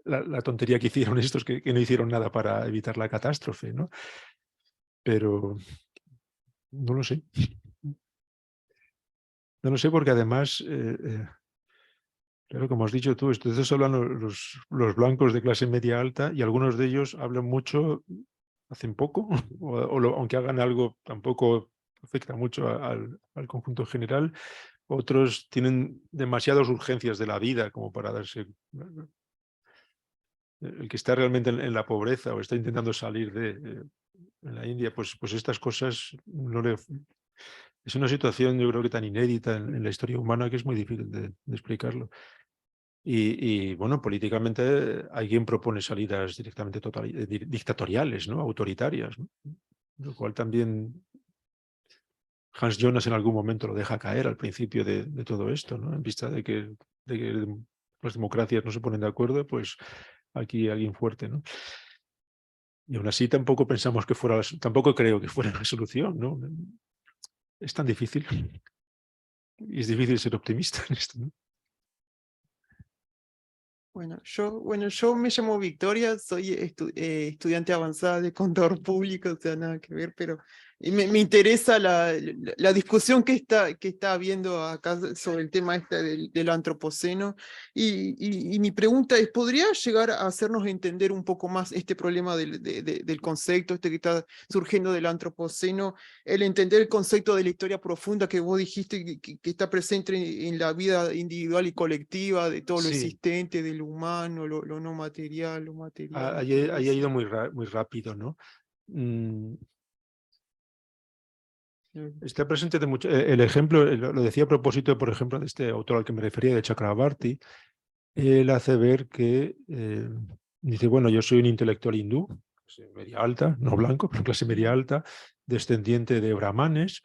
la tontería que hicieron estos que no hicieron nada para evitar la catástrofe, ¿no? Pero no lo sé. No lo sé porque además, claro, como has dicho tú, entonces hablan los blancos de clase media alta y algunos de ellos hablan mucho, hacen poco, aunque hagan algo tampoco afecta mucho al conjunto general. Otros tienen demasiadas urgencias de la vida como para darse... El que está realmente en la pobreza o está intentando salir en la India, pues estas cosas no le... Es una situación yo creo que tan inédita en la historia humana que es muy difícil de explicarlo. Y bueno, políticamente hay quien propone salidas directamente dictatoriales, ¿no? Autoritarias, ¿no? Lo cual también Hans Jonas en algún momento lo deja caer al principio de todo esto, ¿no? En vista de que las democracias no se ponen de acuerdo, pues aquí alguien fuerte, ¿no? Y aún así tampoco pensamos que fuera, tampoco creo que fuera la solución, ¿no? Es tan difícil. Y es difícil ser optimista en esto, ¿no? Bueno, yo me llamo Victoria, soy estudiante avanzada de contador público, o sea, nada que ver, pero me interesa la discusión que está habiendo acá sobre el tema del antropoceno, y mi pregunta es, ¿podría llegar a hacernos entender un poco más este problema del concepto que está surgiendo del antropoceno, el entender el concepto de la historia profunda que vos dijiste que está presente en la vida individual y colectiva, de todo lo Sí. existente, de lo humano, lo no material, lo material? Ahí todo ha eso. ido muy rápido, ¿no? Está presente de mucho. El ejemplo, lo decía a propósito, por ejemplo, de este autor al que me refería, de Chakrabarty. Él hace ver que, dice, bueno, yo soy un intelectual hindú, clase media alta, no blanco, pero clase media alta, descendiente de brahmanes,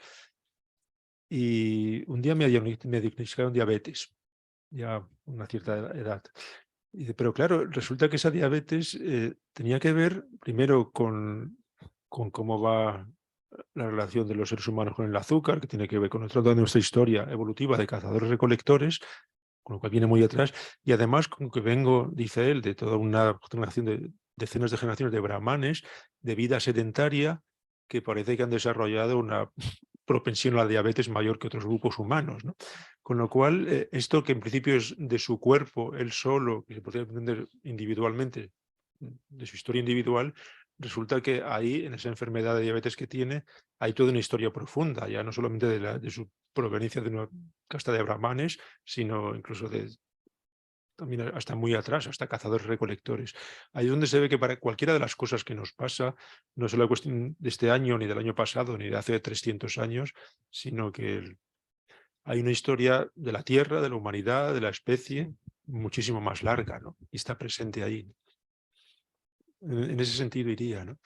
y un día me diagnosticaron diabetes, ya una cierta edad. Y dice, pero claro, resulta que esa diabetes tenía que ver primero con cómo va la relación de los seres humanos con el azúcar, que tiene que ver con toda nuestra historia evolutiva de cazadores-recolectores, con lo cual viene muy atrás, y además con que vengo, dice él, de toda una generación de decenas de generaciones de brahmanes, de vida sedentaria, que parece que han desarrollado una propensión a la diabetes mayor que otros grupos humanos, ¿no? Con lo cual, esto que en principio es de su cuerpo, él solo, que se podría entender individualmente, de su historia individual, resulta que ahí, en esa enfermedad de diabetes que tiene, hay toda una historia profunda, ya no solamente de su proveniencia de una casta de brahmanes, sino incluso también hasta muy atrás, hasta cazadores-recolectores. Ahí es donde se ve que para cualquiera de las cosas que nos pasa, no es solo cuestión de este año, ni del año pasado, ni de hace 300 años, sino que hay una historia de la Tierra, de la humanidad, de la especie, muchísimo más larga, ¿no? Y está presente ahí. En ese sentido iría, ¿no?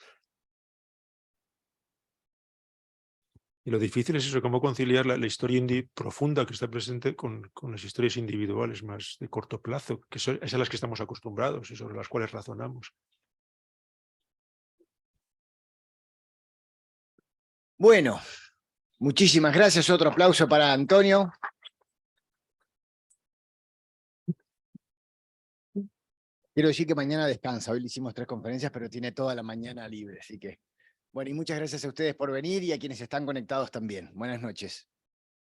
Y lo difícil es eso, cómo conciliar la historia profunda que está presente con las historias individuales más de corto plazo, que es a las que estamos acostumbrados y sobre las cuales razonamos. Bueno, muchísimas gracias. Otro aplauso para Antonio. Quiero decir que mañana descansa. Hoy le hicimos 3 conferencias, pero tiene toda la mañana libre. Así que, bueno, y muchas gracias a ustedes por venir y a quienes están conectados también. Buenas noches.